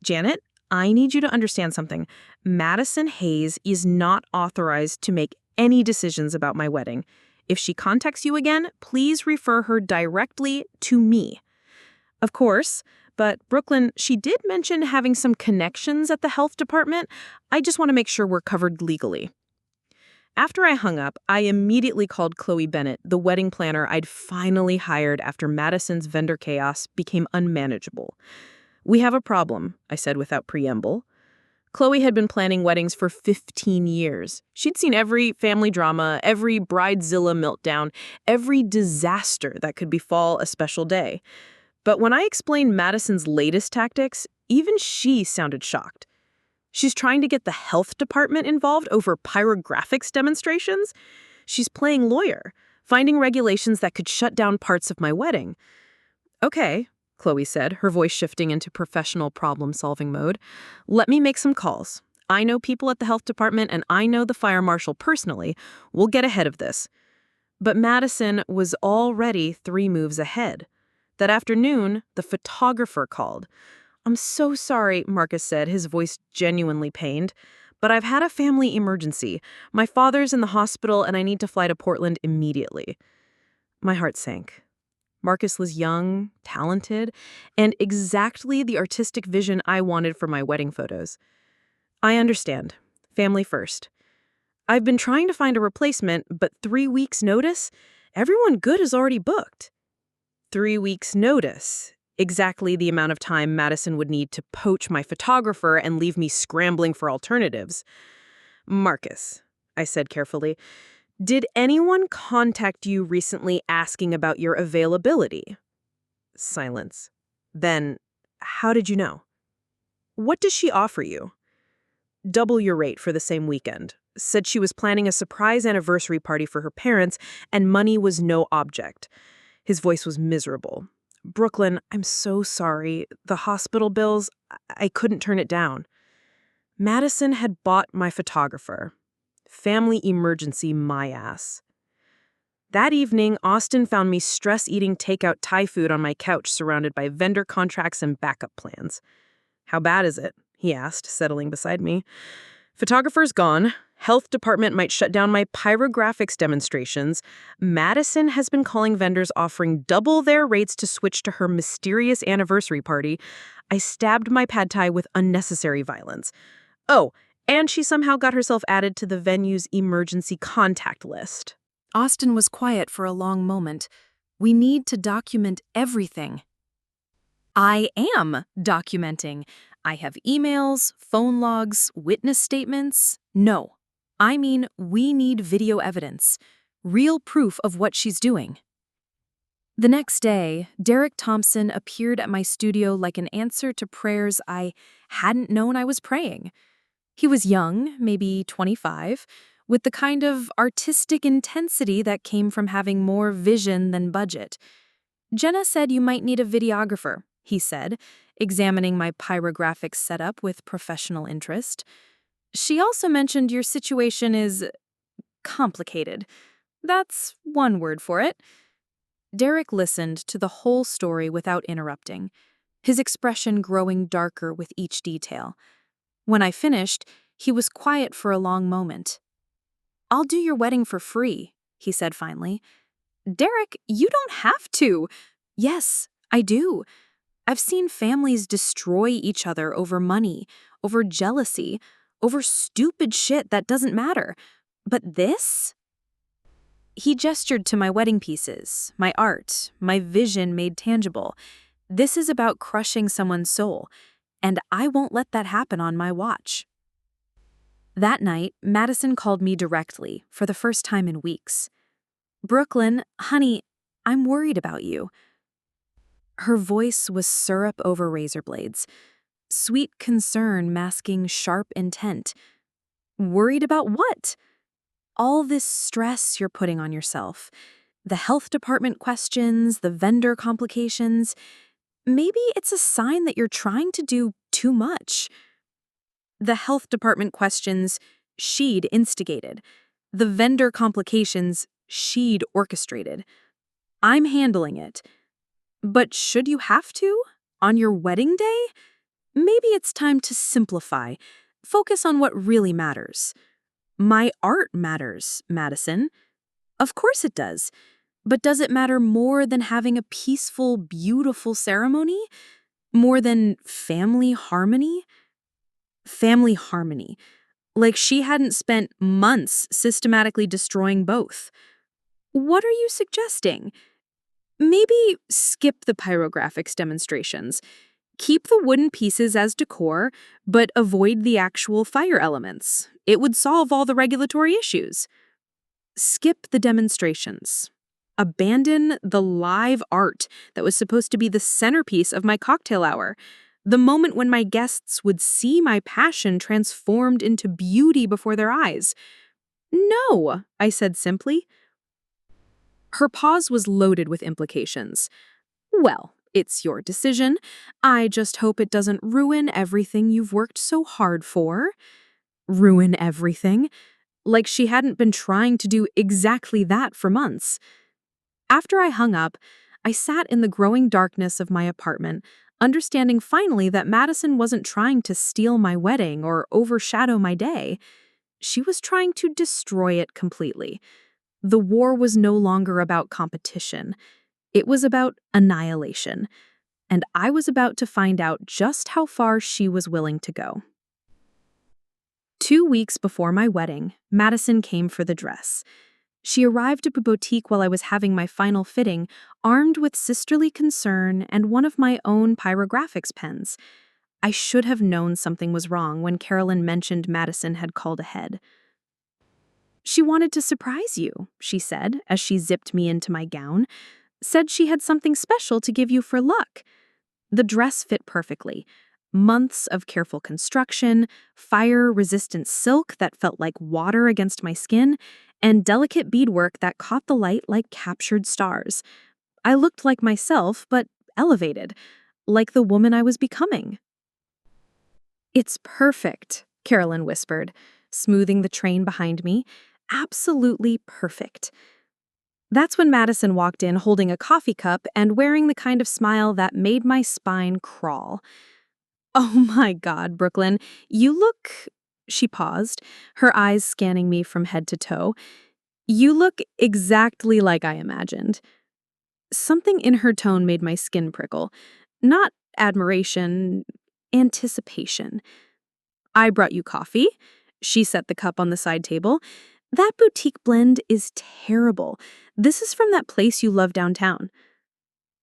Janet, I need you to understand something. Madison Hayes is not authorized to make any decisions about my wedding. If she contacts you again, please refer her directly to me. Of course, but Brooklyn, she did mention having some connections at the health department. I just want to make sure we're covered legally. After I hung up, I immediately called Chloe Bennett, the wedding planner I'd finally hired after Madison's vendor chaos became unmanageable. "We have a problem," I said without preamble. Chloe had been planning weddings for 15 years. She'd seen every family drama, every bridezilla meltdown, every disaster that could befall a special day. But when I explained Madison's latest tactics, even she sounded shocked. She's trying to get the health department involved over pyrographics demonstrations. She's playing lawyer, finding regulations that could shut down parts of my wedding. "Okay," Chloe said, her voice shifting into professional problem-solving mode. "Let me make some calls. I know people at the health department and I know the fire marshal personally. We'll get ahead of this." But Madison was already 3 moves ahead. That afternoon, the photographer called. "I'm so sorry," Marcus said, his voice genuinely pained, "but I've had a family emergency. My father's in the hospital and I need to fly to Portland immediately." My heart sank. Marcus was young, talented, and exactly the artistic vision I wanted for my wedding photos. "I understand. Family first. I've been trying to find a replacement, but 3 weeks' notice? Everyone good is already booked." 3 weeks' notice. Exactly the amount of time Madison would need to poach my photographer and leave me scrambling for alternatives. "Marcus," I said carefully, "did anyone contact you recently asking about your availability?" Silence. Then, "How did you know?" "What does she offer you?" "Double your rate for the same weekend. Said she was planning a surprise anniversary party for her parents and money was no object." His voice was miserable. "Brooklyn, I'm so sorry. The hospital bills, I couldn't turn it down." Madison had bought my photographer. Family emergency, my ass. That evening, Austin found me stress-eating takeout Thai food on my couch surrounded by vendor contracts and backup plans. "How bad is it?" he asked, settling beside me. "Photographer's gone. Health department might shut down my pyrographics demonstrations. Madison has been calling vendors offering double their rates to switch to her mysterious anniversary party. I stabbed my pad thai with unnecessary violence. Oh, and she somehow got herself added to the venue's emergency contact list." Austin was quiet for a long moment. "We need to document everything." "I am documenting. I have emails, phone logs, witness statements. No. I mean, we need video evidence. Real proof of what she's doing." The next day, Derek Thompson appeared at my studio like an answer to prayers I hadn't known I was praying. He was young, maybe 25, with the kind of artistic intensity that came from having more vision than budget. "Jenna said you might need a videographer," he said, examining my pyrographics setup with professional interest. "She also mentioned your situation is complicated. That's one word for it." Derek listened to the whole story without interrupting, his expression growing darker with each detail. When I finished, he was quiet for a long moment. "I'll do your wedding for free," he said finally. "Derek, you don't have to." "Yes, I do. I've seen families destroy each other over money, over jealousy, over stupid shit that doesn't matter. But this?" He gestured to my wedding pieces, my art, my vision made tangible. "This is about crushing someone's soul, and I won't let that happen on my watch." That night, Madison called me directly for the first time in weeks. "Brooklyn, honey, I'm worried about you." Her voice was syrup over razor blades, sweet concern masking sharp intent. "Worried about what?" "All this stress you're putting on yourself. The health department questions, the vendor complications. Maybe it's a sign that you're trying to do too much." The health department questions, she'd instigated. The vendor complications, she'd orchestrated. I'm handling it. But should you have to? On your wedding day? Maybe it's time to simplify. Focus on what really matters. My art matters, Madison. Of course it does. But does it matter more than having a peaceful, beautiful ceremony? More than family harmony? Family harmony. Like she hadn't spent months systematically destroying both. What are you suggesting? Maybe skip the pyrographics demonstrations. Keep the wooden pieces as decor, but avoid the actual fire elements. It would solve all the regulatory issues. Skip the demonstrations. Abandon the live art that was supposed to be the centerpiece of my cocktail hour. The moment when my guests would see my passion transformed into beauty before their eyes. No, I said simply. Her pause was loaded with implications. Well, it's your decision. I just hope it doesn't ruin everything you've worked so hard for. Ruin everything? Like she hadn't been trying to do exactly that for months. After I hung up, I sat in the growing darkness of my apartment, understanding finally that Madison wasn't trying to steal my wedding or overshadow my day. She was trying to destroy it completely. The war was no longer about competition. It was about annihilation. And I was about to find out just how far she was willing to go. 2 weeks before my wedding, Madison came for the dress. She arrived at the boutique while I was having my final fitting, armed with sisterly concern and one of my own pyrographics pens. I should have known something was wrong when Carolyn mentioned Madison had called ahead. She wanted to surprise you, she said, as she zipped me into my gown. Said she had something special to give you for luck. The dress fit perfectly. Months of careful construction, fire-resistant silk that felt like water against my skin, and delicate beadwork that caught the light like captured stars. I looked like myself, but elevated, like the woman I was becoming. "It's perfect," Carolyn whispered, smoothing the train behind me. "Absolutely perfect." That's when Madison walked in holding a coffee cup and wearing the kind of smile that made my spine crawl. "Oh my God, Brooklyn, you look..." She paused, her eyes scanning me from head to toe. "You look exactly like I imagined." Something in her tone made my skin prickle. Not admiration, anticipation. "I brought you coffee." She set the cup on the side table. "That boutique blend is terrible. This is from that place you love downtown."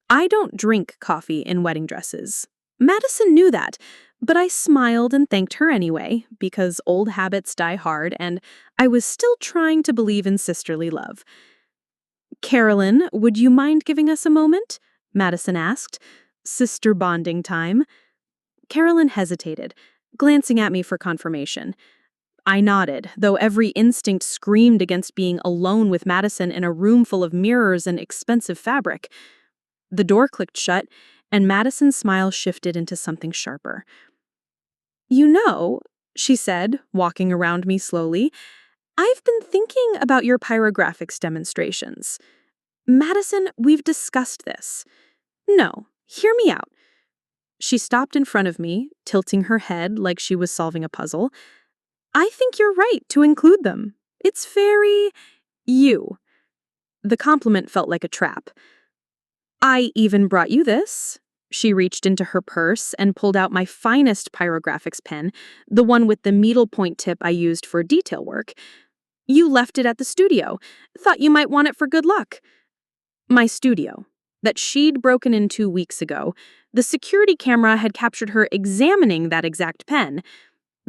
I don't drink coffee in wedding dresses. Madison knew that, but I smiled and thanked her anyway, because old habits die hard, and I was still trying to believe in sisterly love. "Carolyn, would you mind giving us a moment?" Madison asked. Sister bonding time. Carolyn hesitated, glancing at me for confirmation. I nodded, though every instinct screamed against being alone with Madison in a room full of mirrors and expensive fabric. The door clicked shut, and Madison's smile shifted into something sharper. "You know," she said, walking around me slowly, "I've been thinking about your pyrographics demonstrations. Madison, we've discussed this. No, hear me out." She stopped in front of me, tilting her head like she was solving a puzzle. "I think you're right to include them. It's very... you." The compliment felt like a trap. "I even brought you this." She reached into her purse and pulled out my finest pyrographics pen, the one with the needlepoint tip I used for detail work. "You left it at the studio. Thought you might want it for good luck." My studio, that she'd broken in 2 weeks ago. The security camera had captured her examining that exact pen.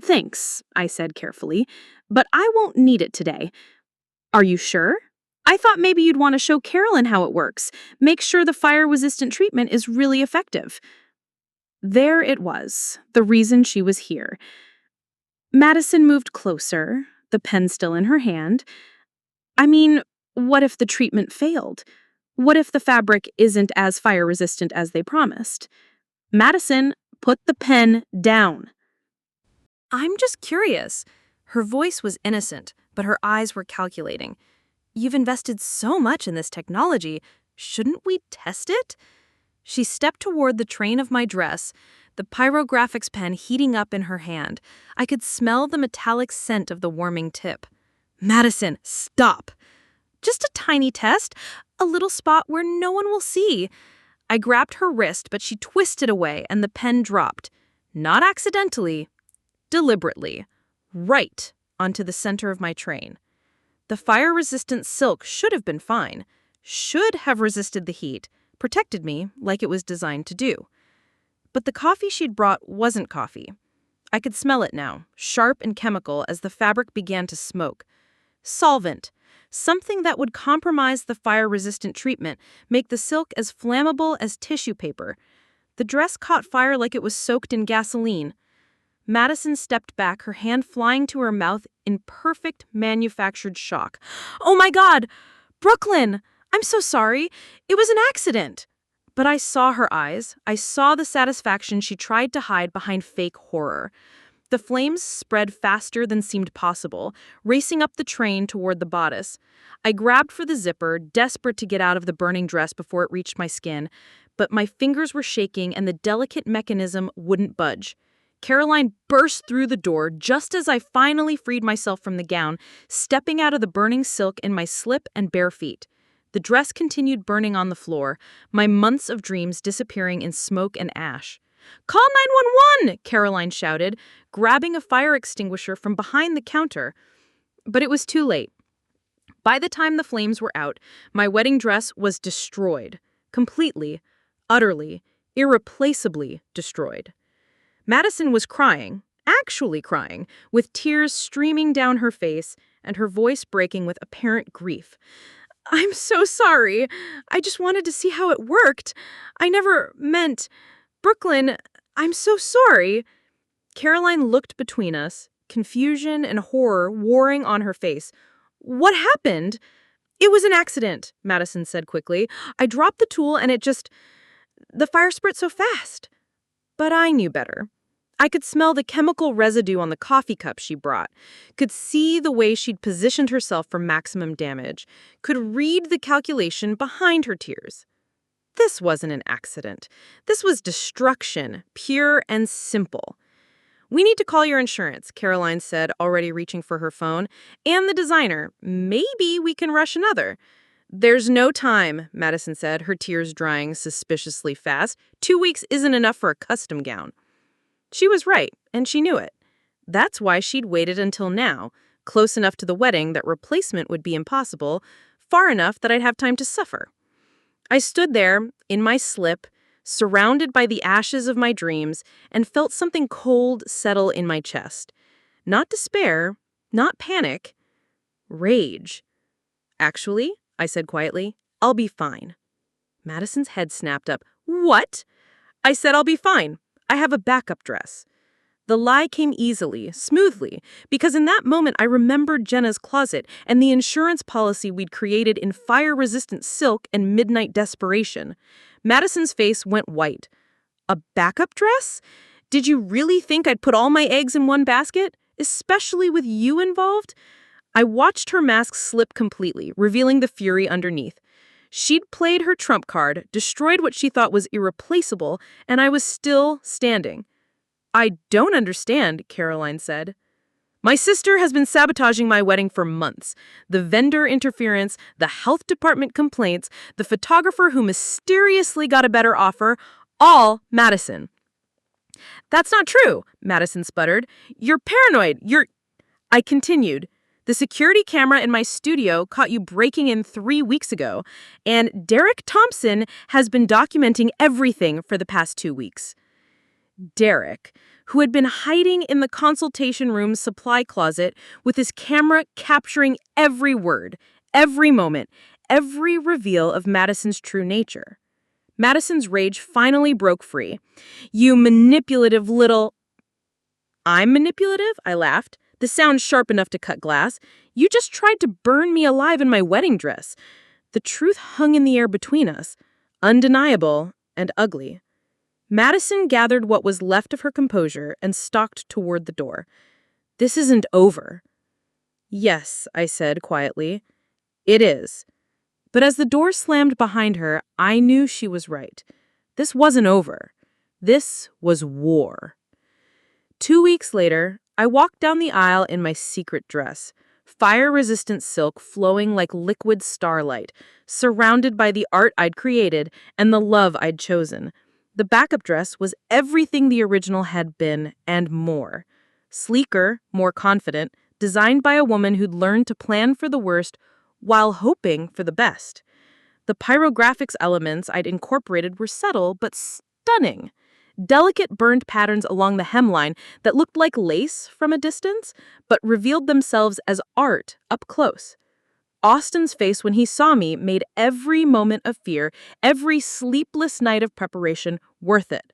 "Thanks," I said carefully, "but I won't need it today." "Are you sure? I thought maybe you'd want to show Carolyn how it works. Make sure the fire-resistant treatment is really effective." There it was, the reason she was here. Madison moved closer, the pen still in her hand. "I mean, what if the treatment failed? What if the fabric isn't as fire-resistant as they promised?" "Madison, put the pen down." I'm just curious. Her voice was innocent, but her eyes were calculating. You've invested so much in this technology. Shouldn't we test it? She stepped toward the train of my dress, the pyrographics pen heating up in her hand. I could smell the metallic scent of the warming tip. Madison, stop! Just a tiny test, a little spot where no one will see. I grabbed her wrist, but she twisted away and the pen dropped. Not accidentally, deliberately, right onto the center of my train. The fire-resistant silk should have been fine, should have resisted the heat, protected me like it was designed to do. But the coffee she'd brought wasn't coffee. I could smell it now, sharp and chemical as the fabric began to smoke. Solvent, something that would compromise the fire-resistant treatment, make the silk as flammable as tissue paper. The dress caught fire like it was soaked in gasoline. Madison stepped back, her hand flying to her mouth in perfect manufactured shock. "Oh my God! Brooklyn! I'm so sorry. It was an accident." But I saw her eyes. I saw the satisfaction she tried to hide behind fake horror. The flames spread faster than seemed possible, racing up the train toward the bodice. I grabbed for the zipper, desperate to get out of the burning dress before it reached my skin, but my fingers were shaking and the delicate mechanism wouldn't budge. Caroline burst through the door just as I finally freed myself from the gown, stepping out of the burning silk in my slip and bare feet. The dress continued burning on the floor, my months of dreams disappearing in smoke and ash. "Call 911!" Caroline shouted, grabbing a fire extinguisher from behind the counter. But it was too late. By the time the flames were out, my wedding dress was destroyed. Completely, utterly, irreplaceably destroyed. Madison was crying, actually crying, with tears streaming down her face and her voice breaking with apparent grief. "I'm so sorry. I just wanted to see how it worked. I never meant... Brooklyn, I'm so sorry." Caroline looked between us, confusion and horror warring on her face. "What happened?" "It was an accident," Madison said quickly. "I dropped the tool and the fire spread so fast." But I knew better. I could smell the chemical residue on the coffee cup she brought, could see the way she'd positioned herself for maximum damage, could read the calculation behind her tears. This wasn't an accident. This was destruction, pure and simple. "We need to call your insurance," Caroline said, already reaching for her phone, "and the designer. Maybe we can rush another." "There's no time," Madison said, her tears drying suspiciously fast. 2 weeks isn't enough for a custom gown." She was right, and she knew it. That's why she'd waited until now, close enough to the wedding that replacement would be impossible, far enough that I'd have time to suffer. I stood there, in my slip, surrounded by the ashes of my dreams, and felt something cold settle in my chest. Not despair, not panic, rage. "Actually," I said quietly, "I'll be fine." Madison's head snapped up. "What?" I said, "I'll be fine. I have a backup dress." The lie came easily, smoothly, because in that moment I remembered Jenna's closet and the insurance policy we'd created in fire-resistant silk and midnight desperation. Madison's face went white. "A backup dress? Did you really think I'd put all my eggs in one basket? Especially with you involved?" I watched her mask slip completely, revealing the fury underneath. She'd played her trump card, destroyed what she thought was irreplaceable, and I was still standing. "I don't understand," Caroline said. "My sister has been sabotaging my wedding for months. The vendor interference, the health department complaints, the photographer who mysteriously got a better offer, all Madison." "That's not true," Madison sputtered. "You're paranoid. I continued. "The security camera in my studio caught you breaking in 3 weeks ago, and Derek Thompson has been documenting everything for the past 2 weeks." Derek, who had been hiding in the consultation room's supply closet with his camera capturing every word, every moment, every reveal of Madison's true nature. Madison's rage finally broke free. "You manipulative little..." "I'm manipulative?" I laughed. "The sound sharp enough to cut glass. You just tried to burn me alive in my wedding dress." The truth hung in the air between us, undeniable and ugly. Madison gathered what was left of her composure and stalked toward the door. "This isn't over." "Yes," I said quietly. "It is." But as the door slammed behind her, I knew she was right. This wasn't over. This was war. 2 weeks later, I walked down the aisle in my secret dress, fire-resistant silk flowing like liquid starlight, surrounded by the art I'd created and the love I'd chosen. The backup dress was everything the original had been and more. Sleeker, more confident, designed by a woman who'd learned to plan for the worst while hoping for the best. The pyrographics elements I'd incorporated were subtle but stunning. Delicate burned patterns along the hemline that looked like lace from a distance, but revealed themselves as art up close. Austin's face when he saw me made every moment of fear, every sleepless night of preparation worth it.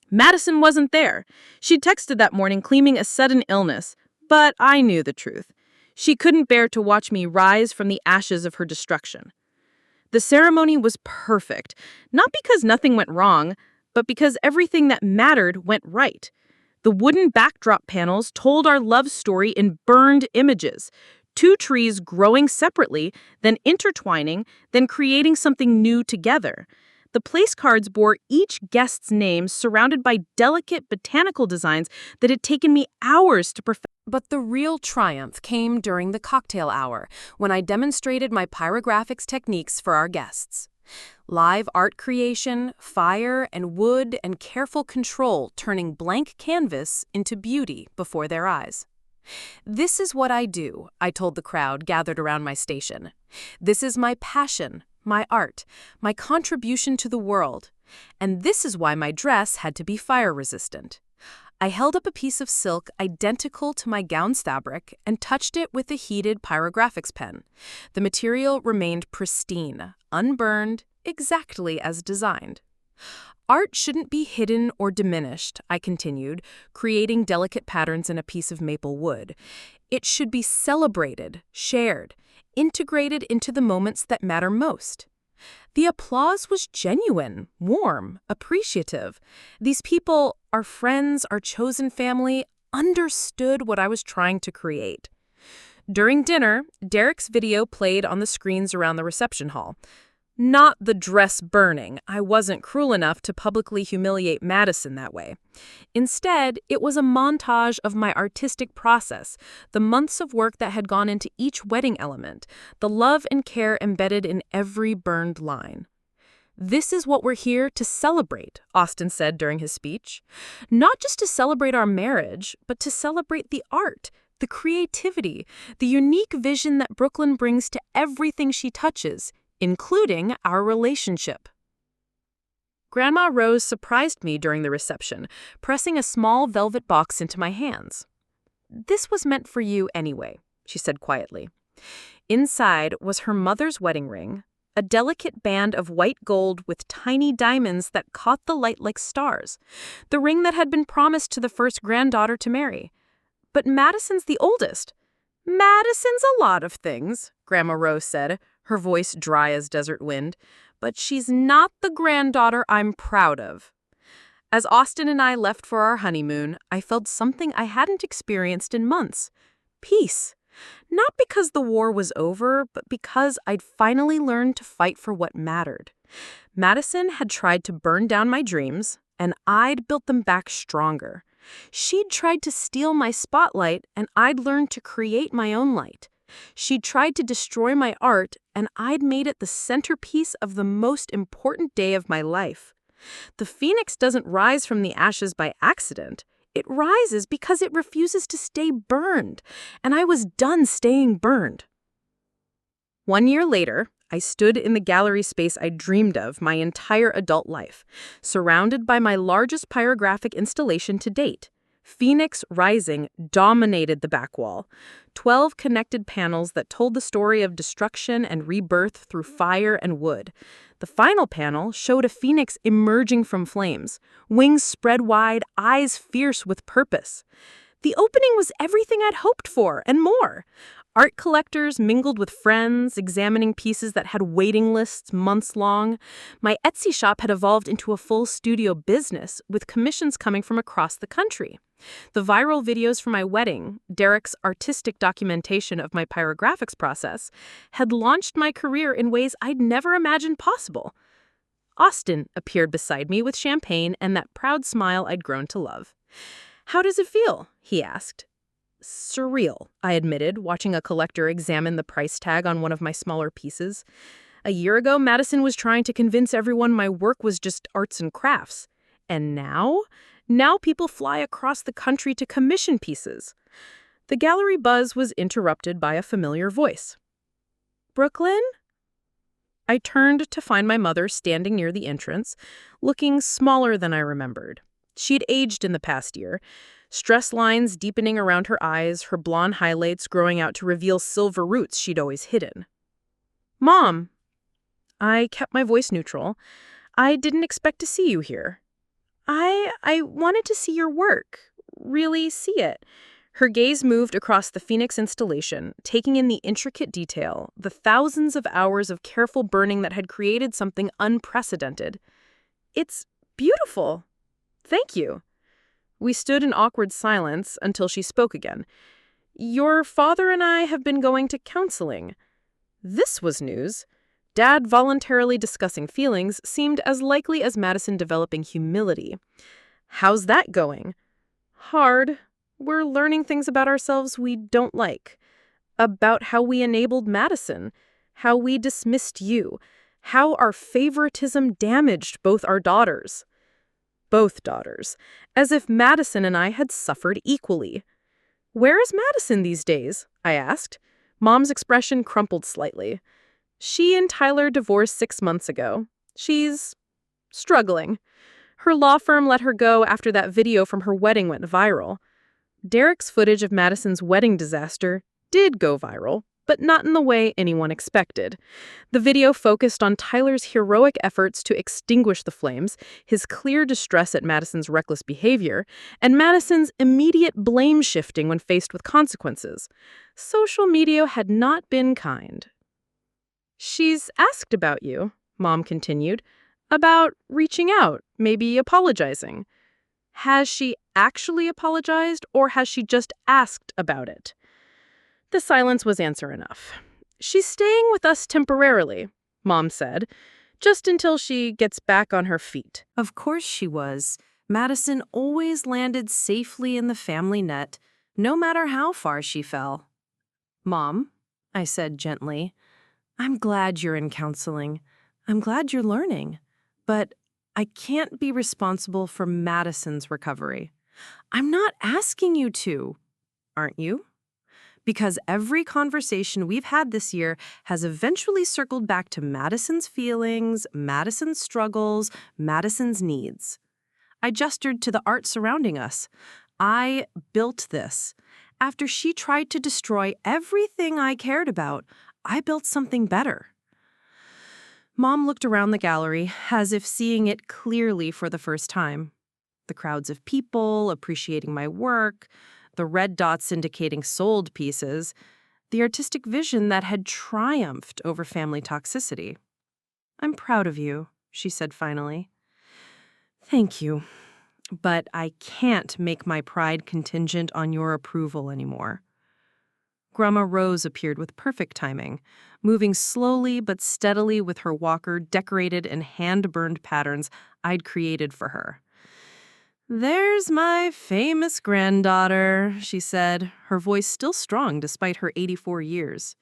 Madison wasn't there. She'd texted that morning claiming a sudden illness, but I knew the truth. She couldn't bear to watch me rise from the ashes of her destruction. The ceremony was perfect, not because nothing went wrong, but because everything that mattered went right. The wooden backdrop panels told our love story in burned images. 2 trees growing separately, then intertwining, then creating something new together. The place cards bore each guest's name surrounded by delicate botanical designs that had taken me hours to perfect. But the real triumph came during the cocktail hour, when I demonstrated my pyrographics techniques for our guests. Live art creation, fire and wood, and careful control turning blank canvas into beauty before their eyes. "This is what I do," I told the crowd gathered around my station. "This is my passion, my art, my contribution to the world. And this is why my dress had to be fire-resistant." I held up a piece of silk identical to my gown's fabric and touched it with a heated pyrographics pen. The material remained pristine, unburned, exactly as designed. "Art shouldn't be hidden or diminished," I continued, creating delicate patterns in a piece of maple wood. "It should be celebrated, shared, integrated into the moments that matter most." The applause was genuine, warm, appreciative. These people, our friends, our chosen family, understood what I was trying to create. During dinner, Derek's video played on the screens around the reception hall. Not the dress burning. I wasn't cruel enough to publicly humiliate Madison that way. Instead, it was a montage of my artistic process, the months of work that had gone into each wedding element, the love and care embedded in every burned line. "This is what we're here to celebrate," Austin said during his speech. "Not just to celebrate our marriage, but to celebrate the art, the creativity, the unique vision that Brooklyn brings to everything she touches, including our relationship." Grandma Rose surprised me during the reception, pressing a small velvet box into my hands. "This was meant for you anyway," she said quietly. Inside was her mother's wedding ring, a delicate band of white gold with tiny diamonds that caught the light like stars, the ring that had been promised to the first granddaughter to marry. "But Madison's the oldest." "Madison's a lot of things," Grandma Rose said, her voice dry as desert wind, "but she's not the granddaughter I'm proud of." As Austin and I left for our honeymoon, I felt something I hadn't experienced in months. Peace. Not because the war was over, but because I'd finally learned to fight for what mattered. Madison had tried to burn down my dreams, and I'd built them back stronger. She'd tried to steal my spotlight, and I'd learned to create my own light. She'd tried to destroy my art, and I'd made it the centerpiece of the most important day of my life. The phoenix doesn't rise from the ashes by accident. It rises because it refuses to stay burned, and I was done staying burned. 1 year later, I stood in the gallery space I dreamed of my entire adult life, surrounded by my largest pyrographic installation to date. Phoenix Rising dominated the back wall. 12 connected panels that told the story of destruction and rebirth through fire and wood. The final panel showed a phoenix emerging from flames, wings spread wide, eyes fierce with purpose. The opening was everything I'd hoped for and more. Art collectors mingled with friends, examining pieces that had waiting lists months long. My Etsy shop had evolved into a full studio business, with commissions coming from across the country. The viral videos from my wedding, Derek's artistic documentation of my pyrographics process, had launched my career in ways I'd never imagined possible. Austin appeared beside me with champagne and that proud smile I'd grown to love. "How does it feel?" he asked. "Surreal," I admitted, watching a collector examine the price tag on one of my smaller pieces. A year ago, Madison was trying to convince everyone my work was just arts and crafts. And now? Now people fly across the country to commission pieces. The gallery buzz was interrupted by a familiar voice. "Brooklyn?" I turned to find my mother standing near the entrance, looking smaller than I remembered. She'd aged in the past year, stress lines deepening around her eyes, her blonde highlights growing out to reveal silver roots she'd always hidden. "Mom!" I kept my voice neutral. "I didn't expect to see you here." I wanted to see your work. Really see it." Her gaze moved across the Phoenix installation, taking in the intricate detail, the thousands of hours of careful burning that had created something unprecedented. "It's beautiful. Thank you." We stood in awkward silence until she spoke again. "Your father and I have been going to counseling." This was news. Dad voluntarily discussing feelings seemed as likely as Madison developing humility. "How's that going?" "Hard. We're learning things about ourselves we don't like. About how we enabled Madison, how we dismissed you, how our favoritism damaged both our daughters." Both daughters. As if Madison and I had suffered equally. "Where is Madison these days?" I asked. Mom's expression crumpled slightly. "She and Tyler divorced 6 months ago. She's struggling. Her law firm let her go after that video from her wedding went viral." Derek's footage of Madison's wedding disaster did go viral, but not in the way anyone expected. The video focused on Tyler's heroic efforts to extinguish the flames, his clear distress at Madison's reckless behavior, and Madison's immediate blame shifting when faced with consequences. Social media had not been kind. "She's asked about you," Mom continued, "about reaching out, maybe apologizing. Has she actually apologized, or has she just asked about it?" The silence was answer enough. "She's staying with us temporarily," Mom said, "just until she gets back on her feet." Of course she was. Madison always landed safely in the family net, no matter how far she fell. "Mom," I said gently, "I'm glad you're in counseling. I'm glad you're learning. But I can't be responsible for Madison's recovery." "I'm not asking you to, aren't you?" Because every conversation we've had this year has eventually circled back to Madison's feelings, Madison's struggles, Madison's needs. I gestured to the art surrounding us. "I built this. After she tried to destroy everything I cared about, I built something better." Mom looked around the gallery, as if seeing it clearly for the first time. The crowds of people appreciating my work, the red dots indicating sold pieces, the artistic vision that had triumphed over family toxicity. "I'm proud of you," she said finally. "Thank you. But I can't make my pride contingent on your approval anymore." Grandma Rose appeared with perfect timing, moving slowly but steadily with her walker decorated in hand-burned patterns I'd created for her. "There's my famous granddaughter," she said, her voice still strong despite her 84 years.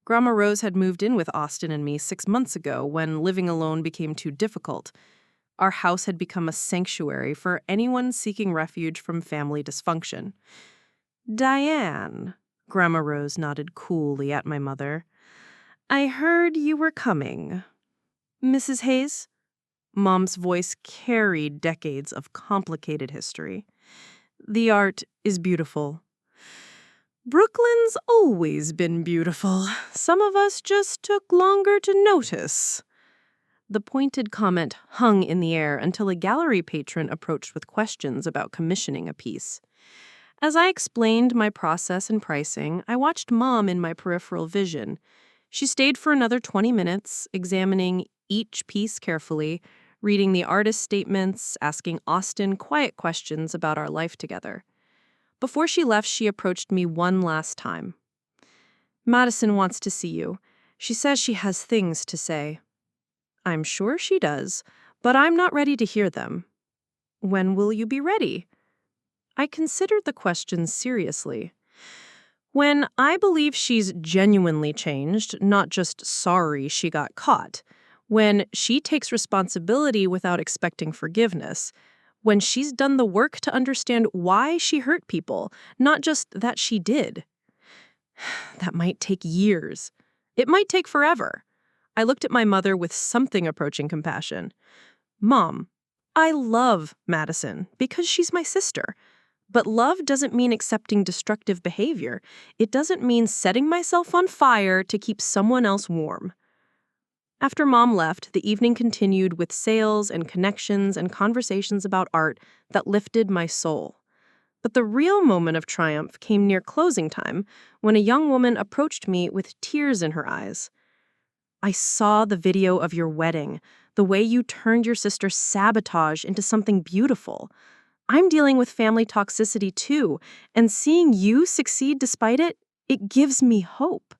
Grandma Rose had moved in with Austin and me 6 months ago when living alone became too difficult. Our house had become a sanctuary for anyone seeking refuge from family dysfunction. "Diane," Grandma Rose nodded coolly at my mother, "I heard you were coming." "Mrs. Hayes?" Mom's voice carried decades of complicated history. "The art is beautiful." "Brooklyn's always been beautiful. Some of us just took longer to notice." The pointed comment hung in the air until a gallery patron approached with questions about commissioning a piece. As I explained my process and pricing, I watched Mom in my peripheral vision. She stayed for another 20 minutes, examining each piece carefully, reading the artist statements, asking Austin quiet questions about our life together. Before she left, she approached me one last time. "Madison wants to see you. She says she has things to say." "I'm sure she does, but I'm not ready to hear them." "When will you be ready?" I considered the question seriously. "When I believe she's genuinely changed, not just sorry she got caught. When she takes responsibility without expecting forgiveness. When she's done the work to understand why she hurt people, not just that she did." That might take years. It might take forever. I looked at my mother with something approaching compassion. "Mom, I love Madison because she's my sister. But love doesn't mean accepting destructive behavior. It doesn't mean setting myself on fire to keep someone else warm." After Mom left, the evening continued with sales and connections and conversations about art that lifted my soul. But the real moment of triumph came near closing time when a young woman approached me with tears in her eyes. "I saw the video of your wedding, the way you turned your sister's sabotage into something beautiful. I'm dealing with family toxicity too, and seeing you succeed despite it, it gives me hope."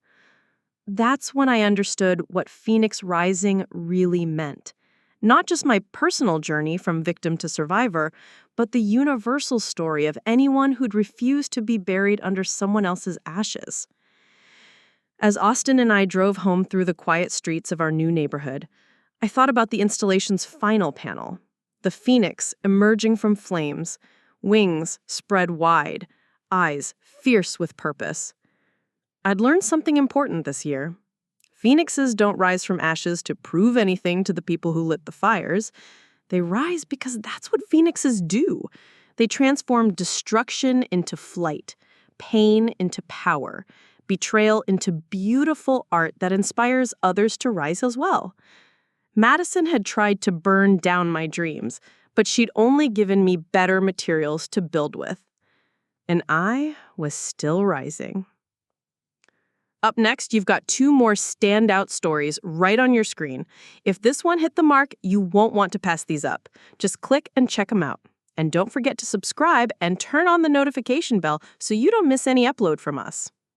That's when I understood what Phoenix Rising really meant. Not just my personal journey from victim to survivor, but the universal story of anyone who'd refused to be buried under someone else's ashes. As Austin and I drove home through the quiet streets of our new neighborhood, I thought about the installation's final panel. The phoenix emerging from flames, wings spread wide, eyes fierce with purpose. I'd learned something important this year. Phoenixes don't rise from ashes to prove anything to the people who lit the fires. They rise because that's what phoenixes do. They transform destruction into flight, pain into power, betrayal into beautiful art that inspires others to rise as well. Madison had tried to burn down my dreams, but she'd only given me better materials to build with. And I was still rising. Up next, you've got 2 more standout stories right on your screen. If this one hit the mark, you won't want to pass these up. Just click and check them out. And don't forget to subscribe and turn on the notification bell so you don't miss any upload from us.